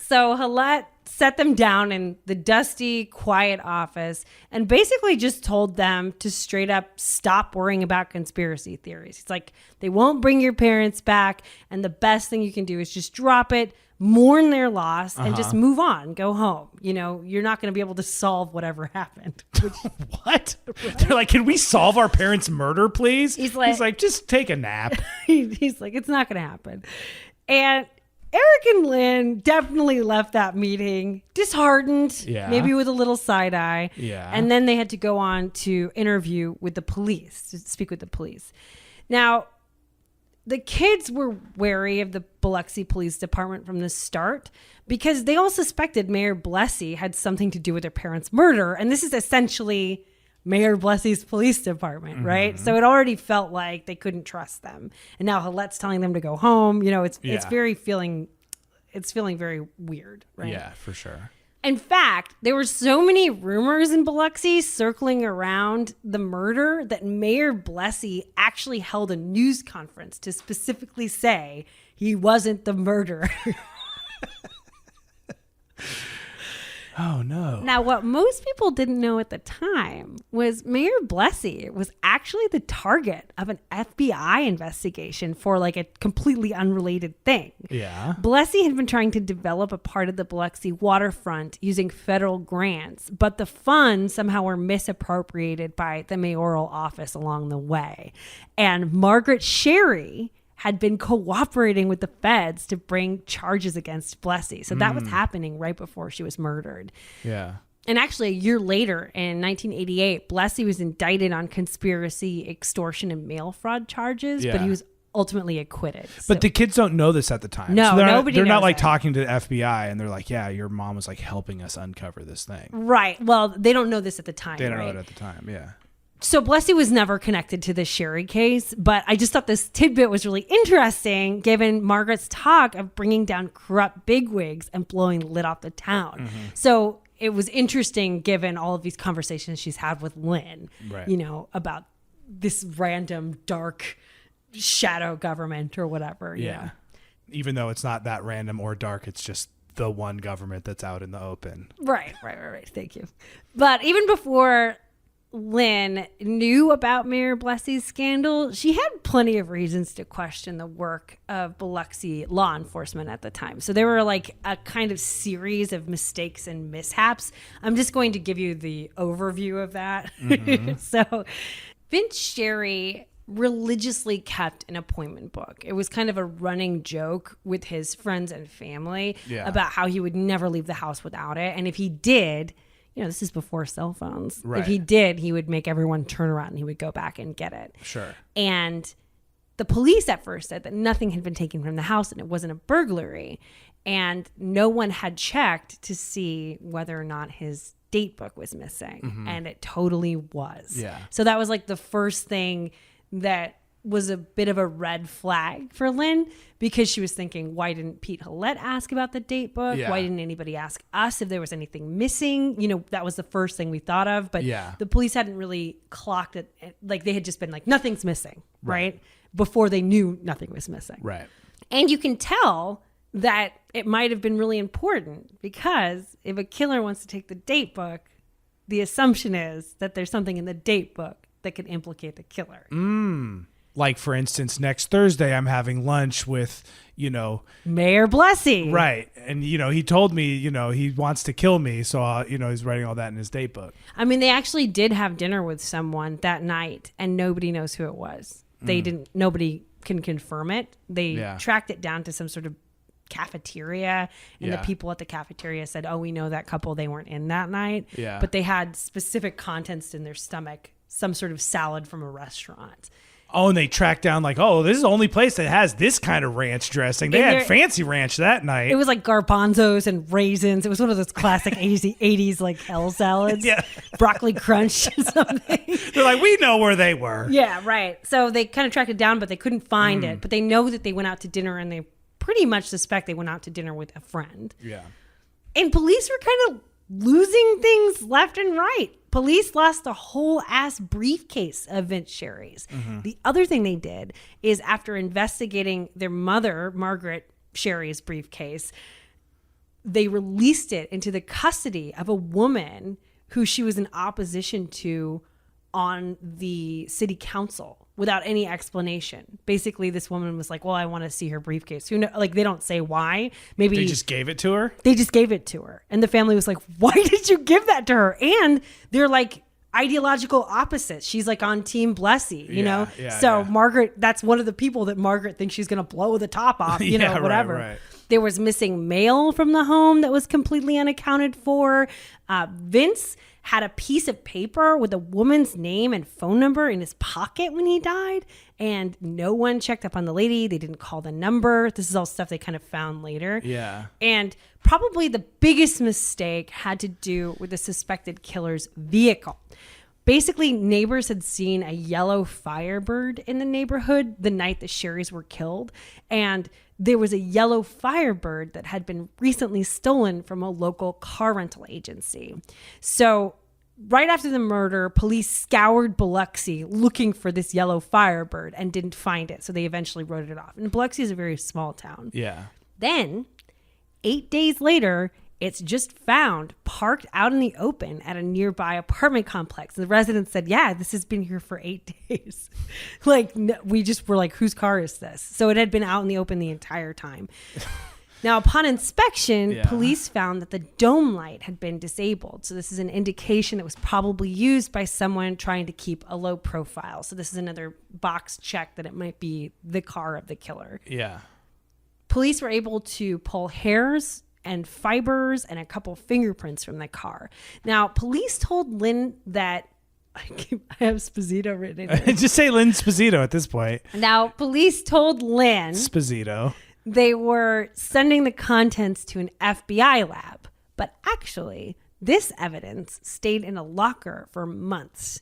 So Hallett set them down in the dusty, quiet office and basically just told them to straight up stop worrying about conspiracy theories. It's like, they won't bring your parents back, and the best thing you can do is just drop it, mourn their loss, and just move on, go home. You're not going to be able to solve whatever happened. What? Right? They're like, can we solve our parents' murder, please? He's like, just take a nap. He's like, it's not going to happen. And Eric and Lynn definitely left that meeting disheartened, maybe with a little side eye. Yeah. And then they had to go on to interview with the police, to speak with the police. Now, the kids were wary of the Biloxi Police Department from the start because they all suspected Mayor Blessy had something to do with their parents' murder. And this is essentially Mayor Blessy's police department, right? So it already felt like they couldn't trust them. And now Hillette's telling them to go home. You know, it's feeling very weird, right? Yeah, for sure. In fact, there were so many rumors in Biloxi circling around the murder that Mayor Blessy actually held a news conference to specifically say he wasn't the murderer. Oh, no. Now, what most people didn't know at the time was Mayor Blessy was actually the target of an FBI investigation for like a completely unrelated thing. Yeah. Blessy had been trying to develop a part of the Biloxi waterfront using federal grants, but the funds somehow were misappropriated by the mayoral office along the way. And Margaret Sherry had been cooperating with the feds to bring charges against Blessy. So that was happening right before she was murdered. Yeah. And actually, a year later, in 1988, Blessy was indicted on conspiracy, extortion, and mail fraud charges, but he was ultimately acquitted. But the kids don't know this at the time. No, so nobody they're knows not like it. talking to the FBI and they're like, yeah, your mom was like helping us uncover this thing. Right. Well, they don't know this at the time. They don't know right? it at the time. Yeah. So Blessy was never connected to the Sherry case, but I just thought this tidbit was really interesting given Margaret's talk of bringing down corrupt bigwigs and blowing the lid off the town. So it was interesting given all of these conversations she's had with Lynn, you know, about this random dark shadow government or whatever. Yeah. You know? Even though it's not that random or dark, it's just the one government that's out in the open. Right. Thank you. But even before Lynn knew about Mayor Blessy's scandal, she had plenty of reasons to question the work of Biloxi law enforcement at the time. So there were like a kind of series of mistakes and mishaps. I'm just going to give you the overview of that. So Vince Sherry religiously kept an appointment book. It was kind of a running joke with his friends and family about how he would never leave the house without it. And if he did, you know, this is before cell phones. Right. If he did, he would make everyone turn around and he would go back and get it. Sure. And the police at first said that nothing had been taken from the house and it wasn't a burglary. And no one had checked to see whether or not his date book was missing. And it totally was. Yeah. So that was like the first thing that was a bit of a red flag for Lynn, because she was thinking, why didn't Pete Hillette ask about the date book? Yeah. Why didn't anybody ask us if there was anything missing? You know, that was the first thing we thought of, but the police hadn't really clocked it. Like they had just been like, nothing's missing, right? Before they knew nothing was missing. Right. And you can tell that it might have been really important, because if a killer wants to take the date book, the assumption is that there's something in the date book that could implicate the killer. Like, for instance, next Thursday, I'm having lunch with, you know, Mayor Blessy. Right. And, you know, he told me, you know, he wants to kill me. So, you know, he's writing all that in his date book. I mean, they actually did have dinner with someone that night and nobody knows who it was. Nobody can confirm it. They tracked it down to some sort of cafeteria, and the people at the cafeteria said, oh, we know that couple, they weren't in that night. Yeah. But they had specific contents in their stomach, some sort of salad from a restaurant. Oh, and they tracked down like, oh, this is the only place that has this kind of ranch dressing. They had fancy ranch that night. It was like garbanzos and raisins. It was one of those classic 80s like hell salads. Broccoli crunch or something. They're like, we know where they were. Yeah, right. So they kind of tracked it down, but they couldn't find it. But they know that they went out to dinner, and they pretty much suspect they went out to dinner with a friend. Yeah. And police were kind of losing things left and right. Police lost the whole ass briefcase of Vince Sherry's. The other thing they did is, after investigating their mother, Margaret Sherry's briefcase, they released it into the custody of a woman who she was in opposition to on the city council without any explanation. Basically, this woman was like, well, I want to see her briefcase. Who know, like, they don't say why. Maybe they just gave it to her. They just gave it to her. And the family was like, why did you give that to her? And they're like ideological opposites. She's like on Team Blessy, you know? So Margaret, that's one of the people that Margaret thinks she's going to blow the top off, you know, whatever. Right. There was missing mail from the home that was completely unaccounted for. Vince had a piece of paper with a woman's name and phone number in his pocket when he died, and no one checked up on the lady. They didn't call the number. This is all stuff they kind of found later. Yeah. And probably the biggest mistake had to do with the suspected killer's vehicle. Basically, neighbors had seen a yellow Firebird in the neighborhood the night the Sherrys were killed, and there was a yellow Firebird that had been recently stolen from a local car rental agency. So right after the murder, police scoured Biloxi looking for this yellow Firebird and didn't find it, so they eventually wrote it off. And Biloxi is a very small town. Yeah. Then, 8 days later, it's just found parked out in the open at a nearby apartment complex. The residents said, yeah, this has been here for 8 days. We just were like, whose car is this? So it had been out in the open the entire time. Now, upon inspection, police found that the dome light had been disabled. So this is an indication it was probably used by someone trying to keep a low profile. So this is another box check that it might be the car of the killer. Yeah. Police were able to pull hairs and fibers and a couple fingerprints from the car. Now, police told Lynn that I have Sposito written in here. Just say Lynn Sposito at this point. Now, police told Lynn Sposito they were sending the contents to an FBI lab, but actually, this evidence stayed in a locker for months.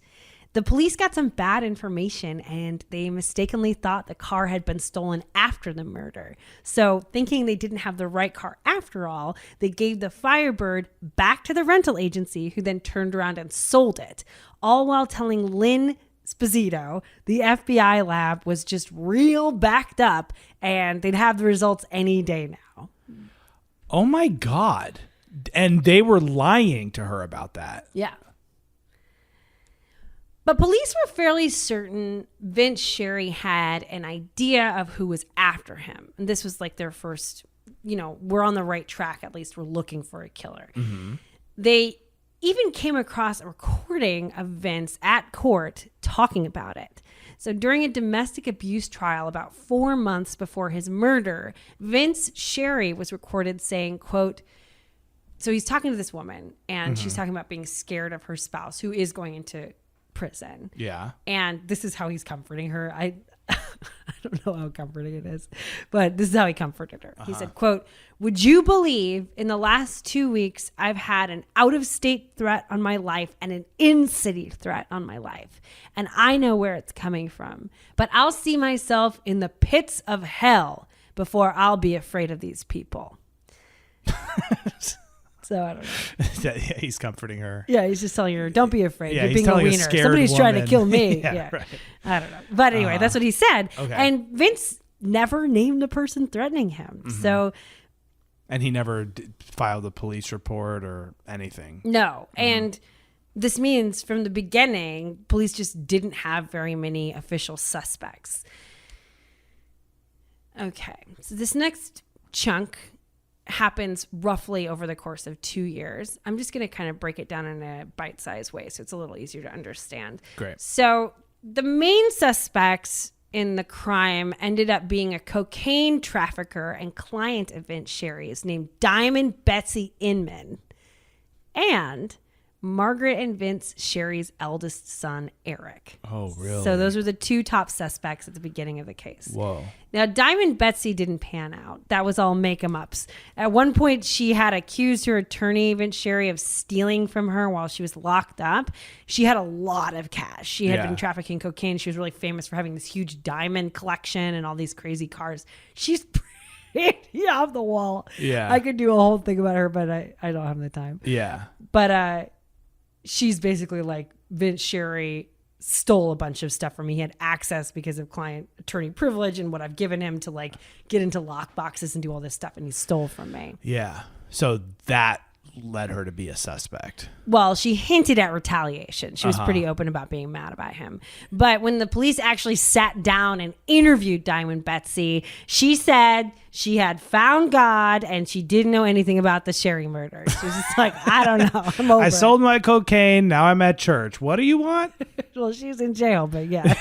The police got some bad information and they mistakenly thought the car had been stolen after the murder. So thinking they didn't have the right car after all, they gave the Firebird back to the rental agency, who then turned around and sold it, all while telling Lynn Sposito the FBI lab was just real backed up and they'd have the results any day now. Oh my God. And they were lying to her about that. Yeah. But police were fairly certain Vince Sherry had an idea of who was after him. And this was like their first, we're on the right track. At least we're looking for a killer. Mm-hmm. They even came across a recording of Vince at court talking about it. So during a domestic abuse trial about 4 months before his murder, Vince Sherry was recorded saying, quote, so he's talking to this woman and she's talking about being scared of her spouse who is going into prison. Yeah. And this is how he's comforting her. I don't know how comforting it is, but this is how he comforted her. He said, quote, would you believe in the last 2 weeks I've had an out-of-state threat on my life and an in-city threat on my life, and I know where it's coming from, but I'll see myself in the pits of hell before I'll be afraid of these people. So I don't know. Yeah, he's comforting her. Yeah, he's just telling her, don't be afraid. Yeah, you're being a wiener. Somebody's trying to kill me. Yeah. Right. I don't know. But anyway, that's what he said. Okay. And Vince never named the person threatening him. Mm-hmm. So. And he never filed a police report or anything. No. Mm-hmm. And this means from the beginning, police just didn't have very many official suspects. Okay. So this next chunk happens roughly over the course of 2 years. I'm just going to kind of break it down in a bite-sized way so it's a little easier to understand. Great. So the main suspects in the crime ended up being a cocaine trafficker and client of Vince Sherry's named Diamond Betsy Inman and Margaret and Vince Sherry's eldest son, Eric. Oh, really? So those were the two top suspects at the beginning of the case. Whoa. Now, Diamond Betsy didn't pan out. That was all make-em-ups. At one point, she had accused her attorney, Vince Sherry, of stealing from her while she was locked up. She had a lot of cash. She had been trafficking cocaine. She was really famous for having this huge diamond collection and all these crazy cars. She's pretty off the wall. Yeah. I could do a whole thing about her, but I don't have the time. Yeah. But she's basically like, Vince Sherry stole a bunch of stuff from me. He had access because of client attorney privilege and what I've given him to like get into lock boxes and do all this stuff, and he stole from me. Yeah. So that led her to be a suspect? Well, she hinted at retaliation. She was pretty open about being mad about him. But when the police actually sat down and interviewed Diamond Betsy, she said she had found God and she didn't know anything about the Sherry murder. She was just like, I don't know. I'm over I it. sold my cocaine. Now I'm at church. What do you want? Well, she's in jail, but yeah.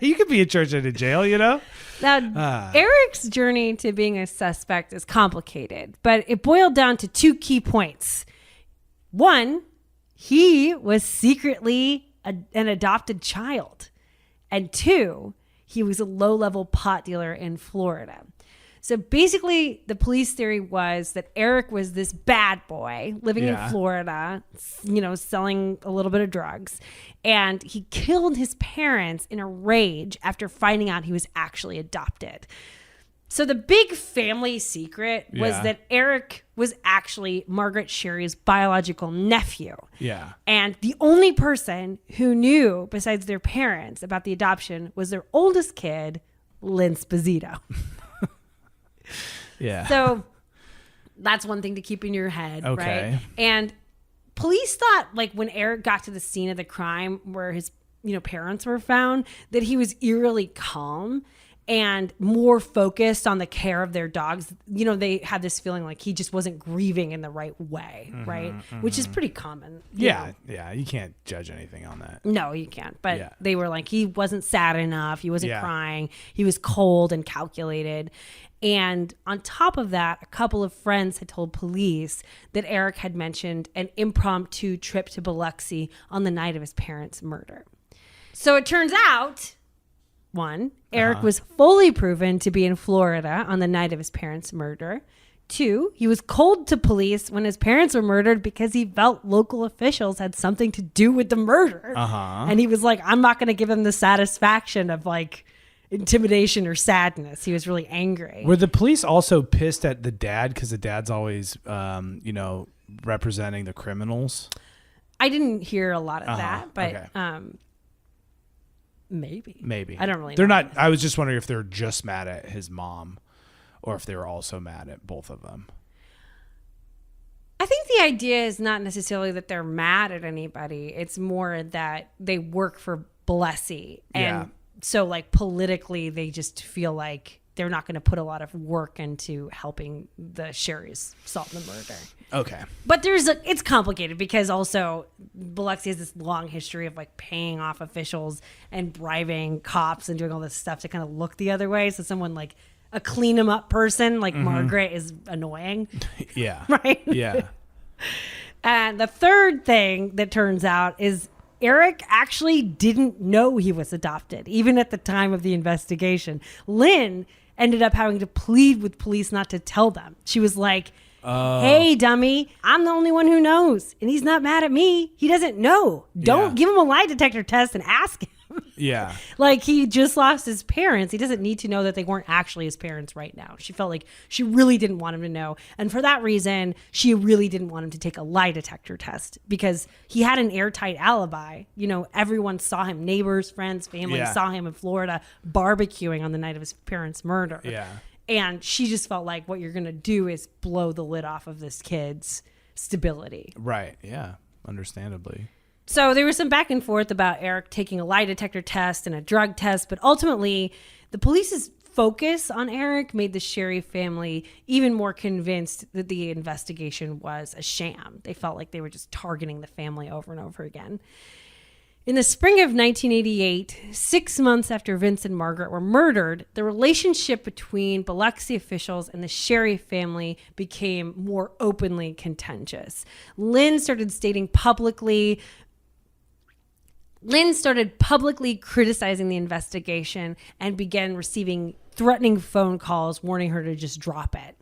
You could be in church and in jail, you know? Now, Eric's journey to being a suspect is complicated, but it boiled down to two key points. One, he was secretly an adopted child. And two, he was a low-level pot dealer in Florida. So basically, the police theory was that Eric was this bad boy living in Florida, selling a little bit of drugs. And he killed his parents in a rage after finding out he was actually adopted. So the big family secret was that Eric was actually Margaret Sherry's biological nephew. Yeah. And the only person who knew, besides their parents, about the adoption was their oldest kid, Lynn Sposito. Yeah. So that's one thing to keep in your head, Okay. right? And police thought, like, when Eric got to the scene of the crime where his, parents were found, that he was eerily calm and more focused on the care of their dogs. They had this feeling like he just wasn't grieving in the right way, right? Which is pretty common. you know. Yeah. You can't judge anything on that. No, you can't. But Yeah. they were like, he wasn't sad enough. He wasn't Yeah. crying. He was cold and calculated. And on top of that, a couple of friends had told police that Eric had mentioned an impromptu trip to Biloxi on the night of his parents' murder. So it turns out, one, Eric was fully proven to be in Florida on the night of his parents' murder. Two, he was cold to police when his parents were murdered because he felt local officials had something to do with the murder. And he was like, I'm not going to give him the satisfaction of like intimidation or sadness. He was really angry. Were the police also pissed at the dad because the dad's always, representing the criminals? I didn't hear a lot of that, but Okay. maybe. I don't really know. They're not. I was just wondering if they're just mad at his mom or if they were also mad at both of them. I think the idea is not necessarily that they're mad at anybody. It's more that they work for Biloxi. And so like politically, they just feel like they're not going to put a lot of work into helping the Sherrys solve the murder. Okay. But it's complicated because also Biloxi has this long history of like paying off officials and bribing cops and doing all this stuff to kind of look the other way. So someone like a clean them up person like Margaret is annoying. Yeah. Right? Yeah. And the third thing that turns out is Eric actually didn't know he was adopted, even at the time of the investigation. Lynn ended up having to plead with police not to tell them. She was like, hey, dummy, I'm the only one who knows. And he's not mad at me. He doesn't know. Don't give him a lie detector test and ask him. Yeah. Like, he just lost his parents. He doesn't need to know that they weren't actually his parents right now. She felt like she really didn't want him to know. And for that reason, she really didn't want him to take a lie detector test because he had an airtight alibi. Everyone saw him. Neighbors, friends, family saw him in Florida barbecuing on the night of his parents' murder. Yeah. And she just felt like what you're going to do is blow the lid off of this kid's stability. Right. Yeah. Understandably. So there was some back and forth about Eric taking a lie detector test and a drug test, but ultimately the police's focus on Eric made the Sherry family even more convinced that the investigation was a sham. They felt like they were just targeting the family over and over again. In the spring of 1988, 6 months after Vince and Margaret were murdered, the relationship between Biloxi officials and the Sherry family became more openly contentious. Lynn started publicly criticizing the investigation and began receiving threatening phone calls warning her to just drop it.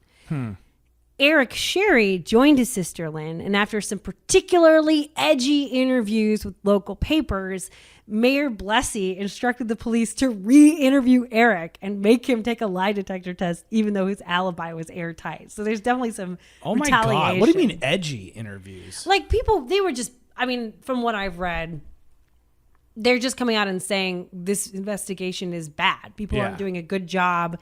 Eric Sherry joined his sister Lynn, and after some particularly edgy interviews with local papers, Mayor Blessy instructed the police to re-interview Eric and make him take a lie detector test, even though his alibi was airtight. So there's definitely some retaliation. God. What do you mean edgy interviews? Like people, they were just, from what I've read, they're just coming out and saying this investigation is bad. People aren't doing a good job.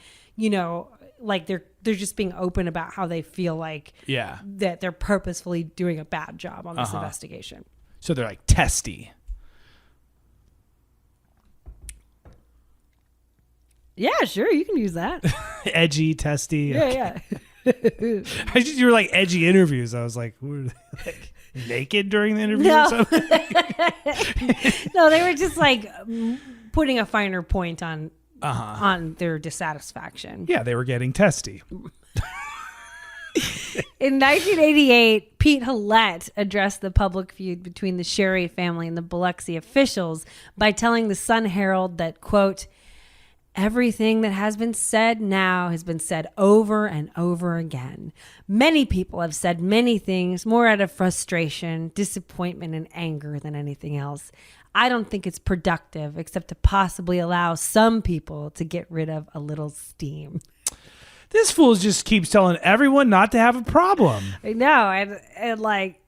Like they're they're just being open about how they feel like that they're purposefully doing a bad job on this investigation. So they're like testy. Yeah, sure, you can use that. Edgy, testy. Yeah. You were like edgy interviews. I was like, were they like naked during the interview or something? No, they were just like putting a finer point on their dissatisfaction. Yeah, they were getting testy. In 1988, Pete Hallett addressed the public feud between the Sherry family and the Biloxi officials by telling the Sun-Herald that, quote, everything that has been said now has been said over and over again. Many people have said many things more out of frustration, disappointment, and anger than anything else. I don't think it's productive except to possibly allow some people to get rid of a little steam. This fool just keeps telling everyone not to have a problem. I know. And like,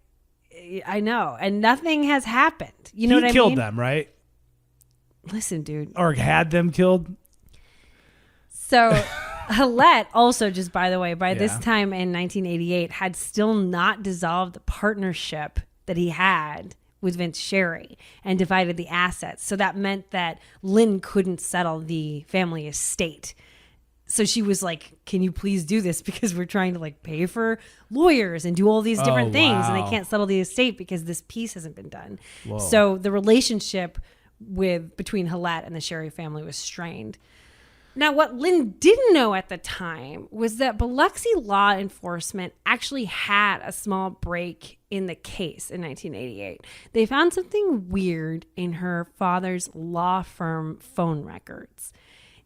I know. And nothing has happened. You know what I mean? He killed them, right? Listen, dude. Or had them killed. So Hallett also, just by the way, by this time in 1988, had still not dissolved the partnership that he had with Vince Sherry and divided the assets. So that meant that Lynn couldn't settle the family estate. So she was like, can you please do this? Because we're trying to like pay for lawyers and do all these different things. And they can't settle the estate because this piece hasn't been done. Whoa. So the relationship between Hallett and the Sherry family was strained. Now, what Lynn didn't know at the time was that Biloxi law enforcement actually had a small break in the case in 1988. They found something weird in her father's law firm phone records.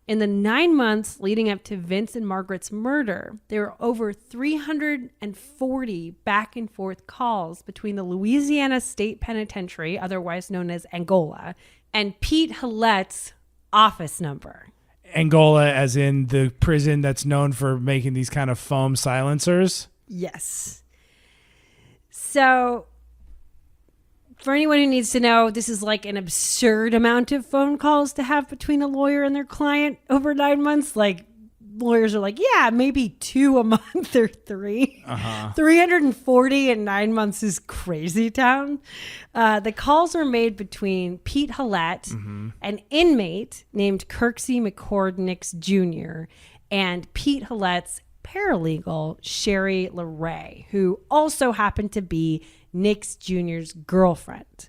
In the 9 months leading up to Vince and Margaret's murder, there were over 340 back and forth calls between the Louisiana State Penitentiary, otherwise known as Angola, and Pete Hallett's office number. Angola, as in the prison that's known for making these kind of foam silencers? Yes. So, for anyone who needs to know, this is like an absurd amount of phone calls to have between a lawyer and their client over 9 months. Like, lawyers are like, yeah, maybe 2 a month or 3. 340 in 9 months is crazy town. The calls were made between Pete Hallett, an inmate named Kirksey McCord Nix Jr., and Pete Hallett's paralegal, Sherry LeRae, who also happened to be Nix Jr.'s girlfriend.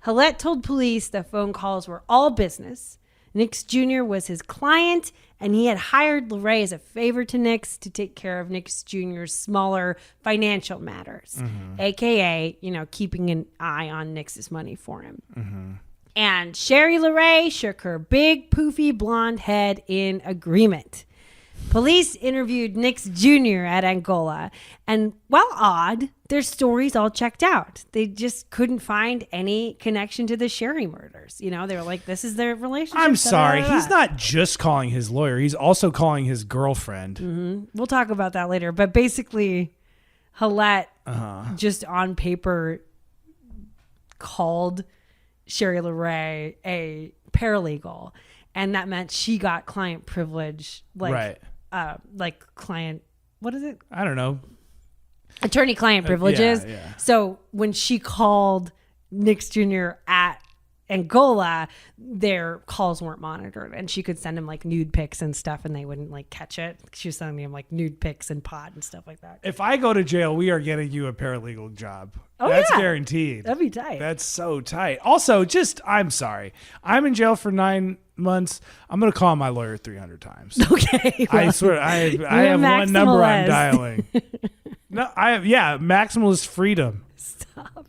Hallett told police the phone calls were all business. Nix Jr. was his client, and he had hired LeRae as a favor to Nix to take care of Nix Jr.'s smaller financial matters, a.k.a., keeping an eye on Nix's money for him. And Sherry LeRae shook her big, poofy blonde head in agreement. Police interviewed Nix Jr. at Angola, and while odd, their stories all checked out. They just couldn't find any connection to the Sherry murders. They were like, this is their relationship. I'm sorry. He's not just calling his lawyer. He's also calling his girlfriend. We'll talk about that later. But basically, Hallett just on paper called Sherry LeRae a paralegal. And that meant she got client privilege. Like client, what is it? I don't know. Attorney-client privileges. Yeah. So when she called Nix Jr. at Angola, their calls weren't monitored, and she could send him like nude pics and stuff, and they wouldn't like catch it. She was sending him like nude pics and pot and stuff like that. If I go to jail, we are getting you a paralegal job. Oh, that's yeah. guaranteed. That'd be tight. That's so tight. Also, I'm sorry. I'm in jail for 9 months. I'm going to call my lawyer 300 times. Okay. Well, I swear, I have one number I'm dialing. No, maximalist freedom. Stop.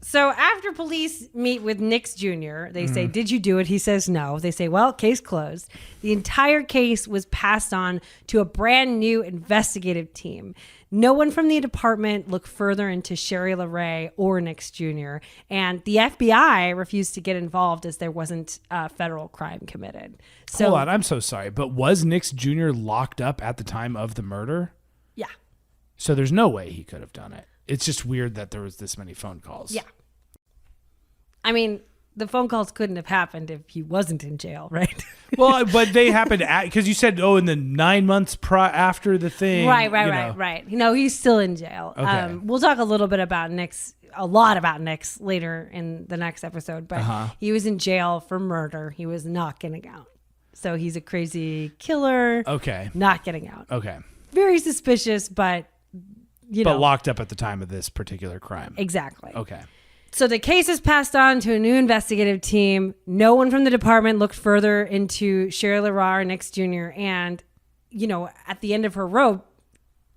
So after police meet with Nix Jr., they say, did you do it? He says no. They say, well, case closed. The entire case was passed on to a brand new investigative team. No one from the department looked further into Sherry LeRae or Nix Jr., and the FBI refused to get involved as there wasn't a federal crime committed. So, hold on, I'm so sorry, but was Nix Jr. locked up at the time of the murder? Yeah. So there's no way he could have done it. It's just weird that there was this many phone calls. Yeah. I mean, the phone calls couldn't have happened if he wasn't in jail, right? Well, but they happened because you said, in the 9 months after the thing. Right. No, he's still in jail. Okay. We'll talk a lot about Nick's later in the next episode, but he was in jail for murder. He was not getting out. So he's a crazy killer. Okay. Not getting out. Okay. Very suspicious, but But locked up at the time of this particular crime. Exactly. Okay. So the case is passed on to a new investigative team. No one from the department looked further into Sherry Lerar, Nick's Jr. And, at the end of her rope,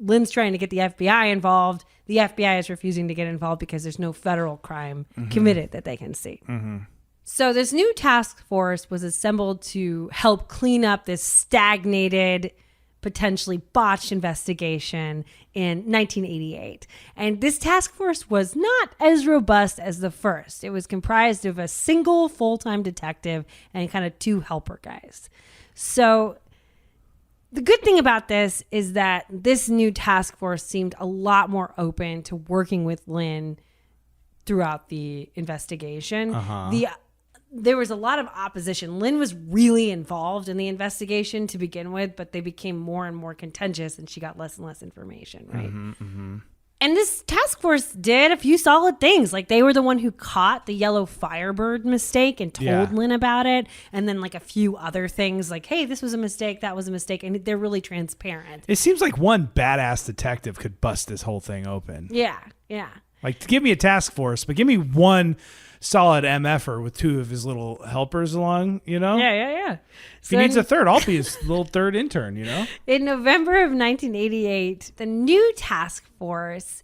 Lynn's trying to get the FBI involved. The FBI is refusing to get involved because there's no federal crime committed that they can see. Mm-hmm. So this new task force was assembled to help clean up this stagnated, potentially botched investigation in 1988. And this task force was not as robust as the first. It was comprised of a single full-time detective and kind of 2 helper guys. So the good thing about this is that this new task force seemed a lot more open to working with Lynn throughout the investigation. There was a lot of opposition. Lynn was really involved in the investigation to begin with, but they became more and more contentious and she got less and less information, right? And this task force did a few solid things. Like they were the one who caught the yellow Firebird mistake and told Lynn about it. And then like a few other things like, hey, this was a mistake, that was a mistake. And they're really transparent. It seems like one badass detective could bust this whole thing open. Yeah. Like give me a task force, but give me one solid MFer with 2 of his little helpers along, Yeah. If he needs a third, I'll be his little third intern, In November of 1988, the new task force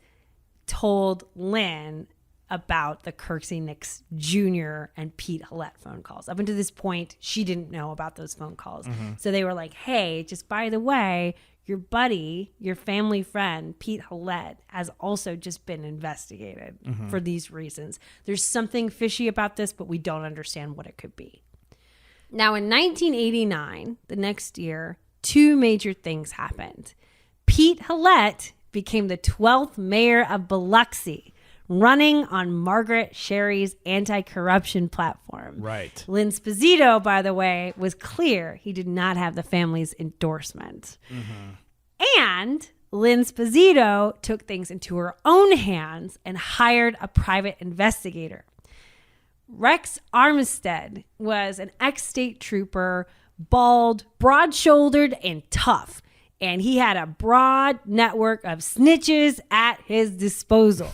told Lynn about the Kirksey Nicks Jr. and Pete Hallett phone calls. Up until this point, she didn't know about those phone calls. So they were like, hey, just by the way, your buddy, your family friend, Pete Hallett, has also just been investigated for these reasons. There's something fishy about this, but we don't understand what it could be. Now, in 1989, the next year, 2 major things happened. Pete Hallett became the 12th mayor of Biloxi, running on Margaret Sherry's anti-corruption platform. Right. Lynn Sposito, by the way, was clear he did not have the family's endorsement. And Lynn Sposito took things into her own hands and hired a private investigator. Rex Armistead was an ex-state trooper, bald, broad-shouldered, and tough. And he had a broad network of snitches at his disposal.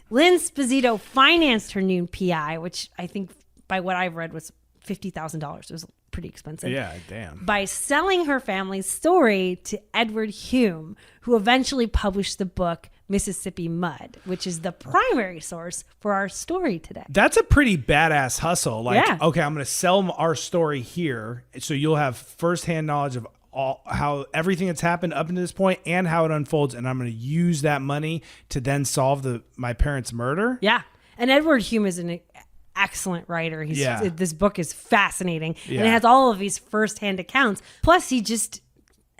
Lynn Sposito financed her new PI, which I think by what I've read was $50,000. It was pretty expensive. Yeah, damn. By selling her family's story to Edward Hume, who eventually published the book Mississippi Mud, which is the primary source for our story today. That's a pretty badass hustle. Like, Yeah. okay, I'm going to sell our story here, so you'll have firsthand knowledge of how everything that's happened up to this point and how it unfolds, and I'm going to use that money to then solve my parents' murder. Yeah. And Edward Hume is an excellent writer. This book is fascinating. And it has all of these firsthand accounts. Plus, he just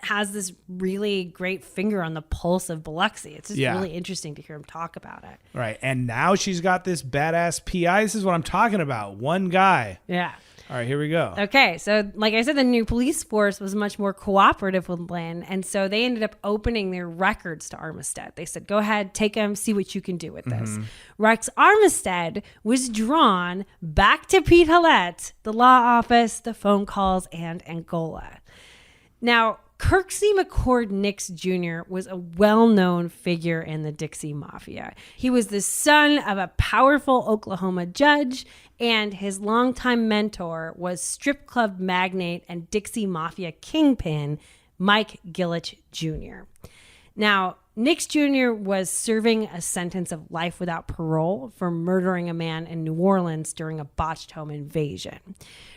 has this really great finger on the pulse of Biloxi. It's just really interesting to hear him talk about it. Right. And now she's got this badass PI. This is what I'm talking about. One guy. Yeah. All right, here we go. Okay, so like I said, the new police force was much more cooperative with Lynn, and so they ended up opening their records to Armistead. They said, go ahead, take them, see what you can do with this. Rex Armistead was drawn back to Pete Hallett, the law office, the phone calls, and Angola. Now, Kirksey McCord Nicks Jr. was a well-known figure in the Dixie Mafia. He was the son of a powerful Oklahoma judge, and his longtime mentor was strip club magnate and Dixie Mafia kingpin Mike Gillich Jr. Now, Nicks Jr. was serving a sentence of life without parole for murdering a man in New Orleans during a botched home invasion.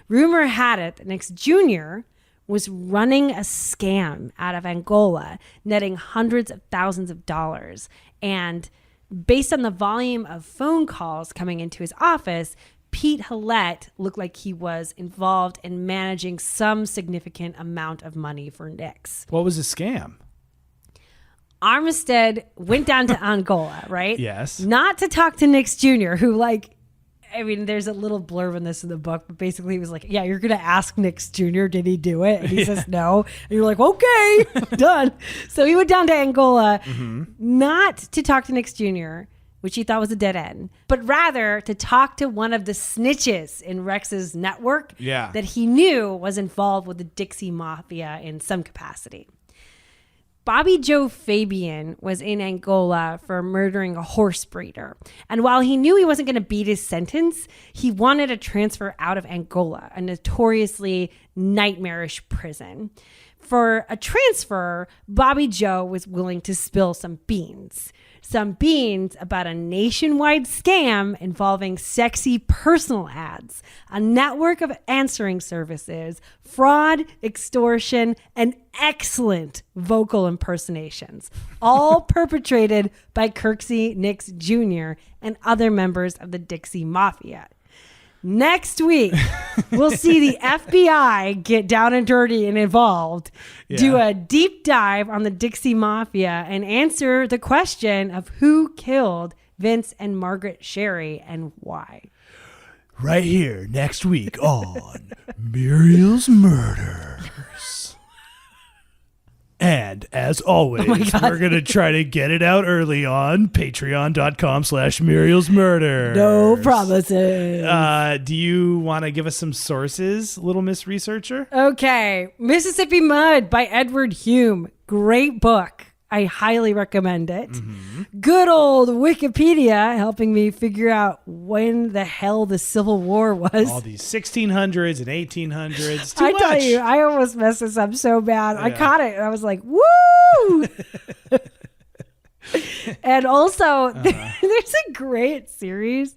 Rumor had it that Nicks Jr. was running a scam out of Angola, netting hundreds of thousands of dollars. And based on the volume of phone calls coming into his office, Pete Hallett looked like he was involved in managing some significant amount of money for Nicks. What was the scam? Armistead went down to Angola, right? Yes. Not to talk to Nicks Jr., who I mean, there's a little blurb in this in the book, but basically he was like, yeah, you're going to ask Nick Jr., did he do it? And he says no. And you're like, okay, done. So he went down to Angola, not to talk to Nick Jr., which he thought was a dead end, but rather to talk to one of the snitches in Rex's network that he knew was involved with the Dixie Mafia in some capacity. Bobby Joe Fabian was in Angola for murdering a horse breeder. And while he knew he wasn't going to beat his sentence, he wanted a transfer out of Angola, a notoriously nightmarish prison. For a transfer, Bobby Joe was willing to spill some beans. Some beans about a nationwide scam involving sexy personal ads, a network of answering services, fraud, extortion, and excellent vocal impersonations, all perpetrated by Kirksey Nix Jr. and other members of the Dixie Mafia. Next week, we'll see the FBI get down and dirty and involved, do a deep dive on the Dixie Mafia, and answer the question of who killed Vince and Margaret Sherry and why. Right here next week on Muriel's Murders. And as always, we're going to try to get it out early on patreon.com/murielsmurders. No promises. Do you want to give us some sources, little Miss Researcher? Okay. Mississippi Mud by Edward Hume. Great book. I highly recommend it. Good old Wikipedia helping me figure out when the hell the Civil War was. All these 1600s and 1800s. I tell you, I almost messed this up so bad. I caught it and I was like, woo! And also, there's a great series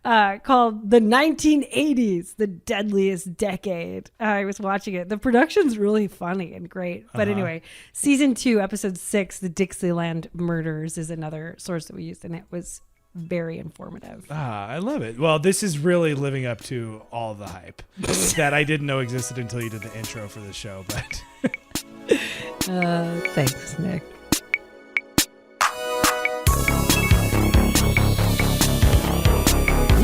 called The 1980s, The Deadliest Decade. I was watching it. The production's really funny and great. But anyway, season 2, episode 6, The Dixieland Murders is another source that we used, and it was very informative. I love it. Well, this is really living up to all the hype that I didn't know existed until you did the intro for the show. But thanks, Nick.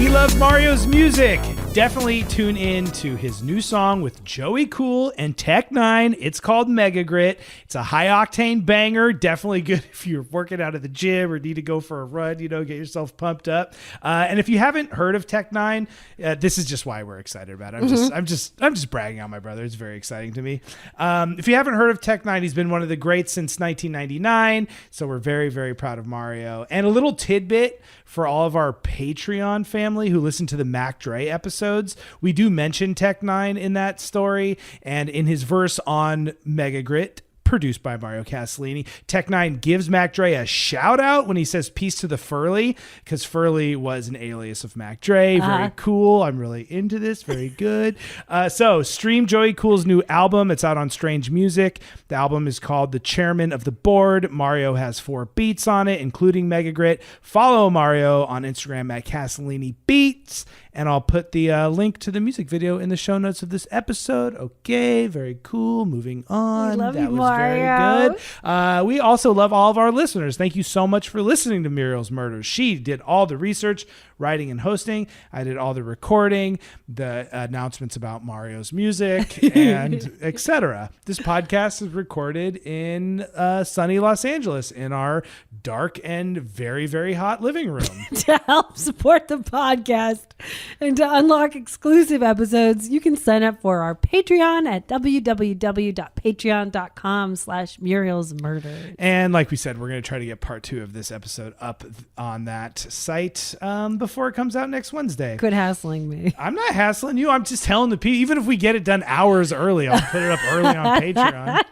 we love Mario's music. Definitely tune in to his new song with Joey Cool and Tech Nine. It's called Mega Grit. It's a high octane banger. Definitely good if you're working out at the gym or need to go for a run, get yourself pumped up. And if you haven't heard of Tech Nine, this is just why we're excited about it. I'm just bragging on my brother. It's very exciting to me. If you haven't heard of Tech Nine, he's been one of the greats since 1999. So we're very, very proud of Mario. And a little tidbit for all of our Patreon family who listen to the Mac Dre episodes. We do mention Tech Nine in that story, and in his verse on Mega Grit, produced by Mario Casalini, Tech Nine gives Mac Dre a shout out when he says peace to the Furley, because Furley was an alias of Mac Dre. Very cool. I'm really into this. Very good. So stream Joey Cool's new album. It's out on Strange Music. The album is called The Chairman of the Board. Mario has 4 beats on it, including Mega Grit. Follow Mario on Instagram at Casalini Beats, and I'll put the link to the music video in the show notes of this episode. Okay, very cool. Moving on. We love that you, was Mario. very good. We also love all of our listeners. Thank you so much for listening to Muriel's Murders. She did all the research, writing, and hosting. I did all the recording, the announcements about Mario's music, and etc. This podcast is recorded in sunny Los Angeles in our dark and very, very hot living room. To help support the podcast and to unlock exclusive episodes, you can sign up for our Patreon at www.patreon.com/murielsmurders. And like we said, we're going to try to get part 2 of this episode up on that site before it comes out next Wednesday. Quit hassling me. I'm not hassling you. I'm just telling the people, even if we get it done hours early, I'll put it up early on Patreon.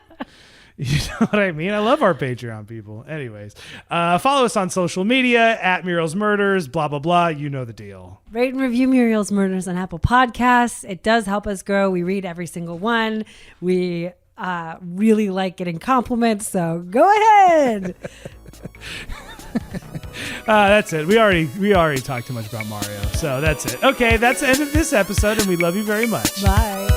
You know what I mean? I love our Patreon people. Anyways, follow us on social media at Muriel's Murders, blah, blah, blah. You know the deal. Rate and review Muriel's Murders on Apple Podcasts. It does help us grow. We read every single one. We really like getting compliments, so go ahead. That's it. We already talked too much about Mario, so that's it. Okay, that's the end of this episode, and we love you very much. Bye.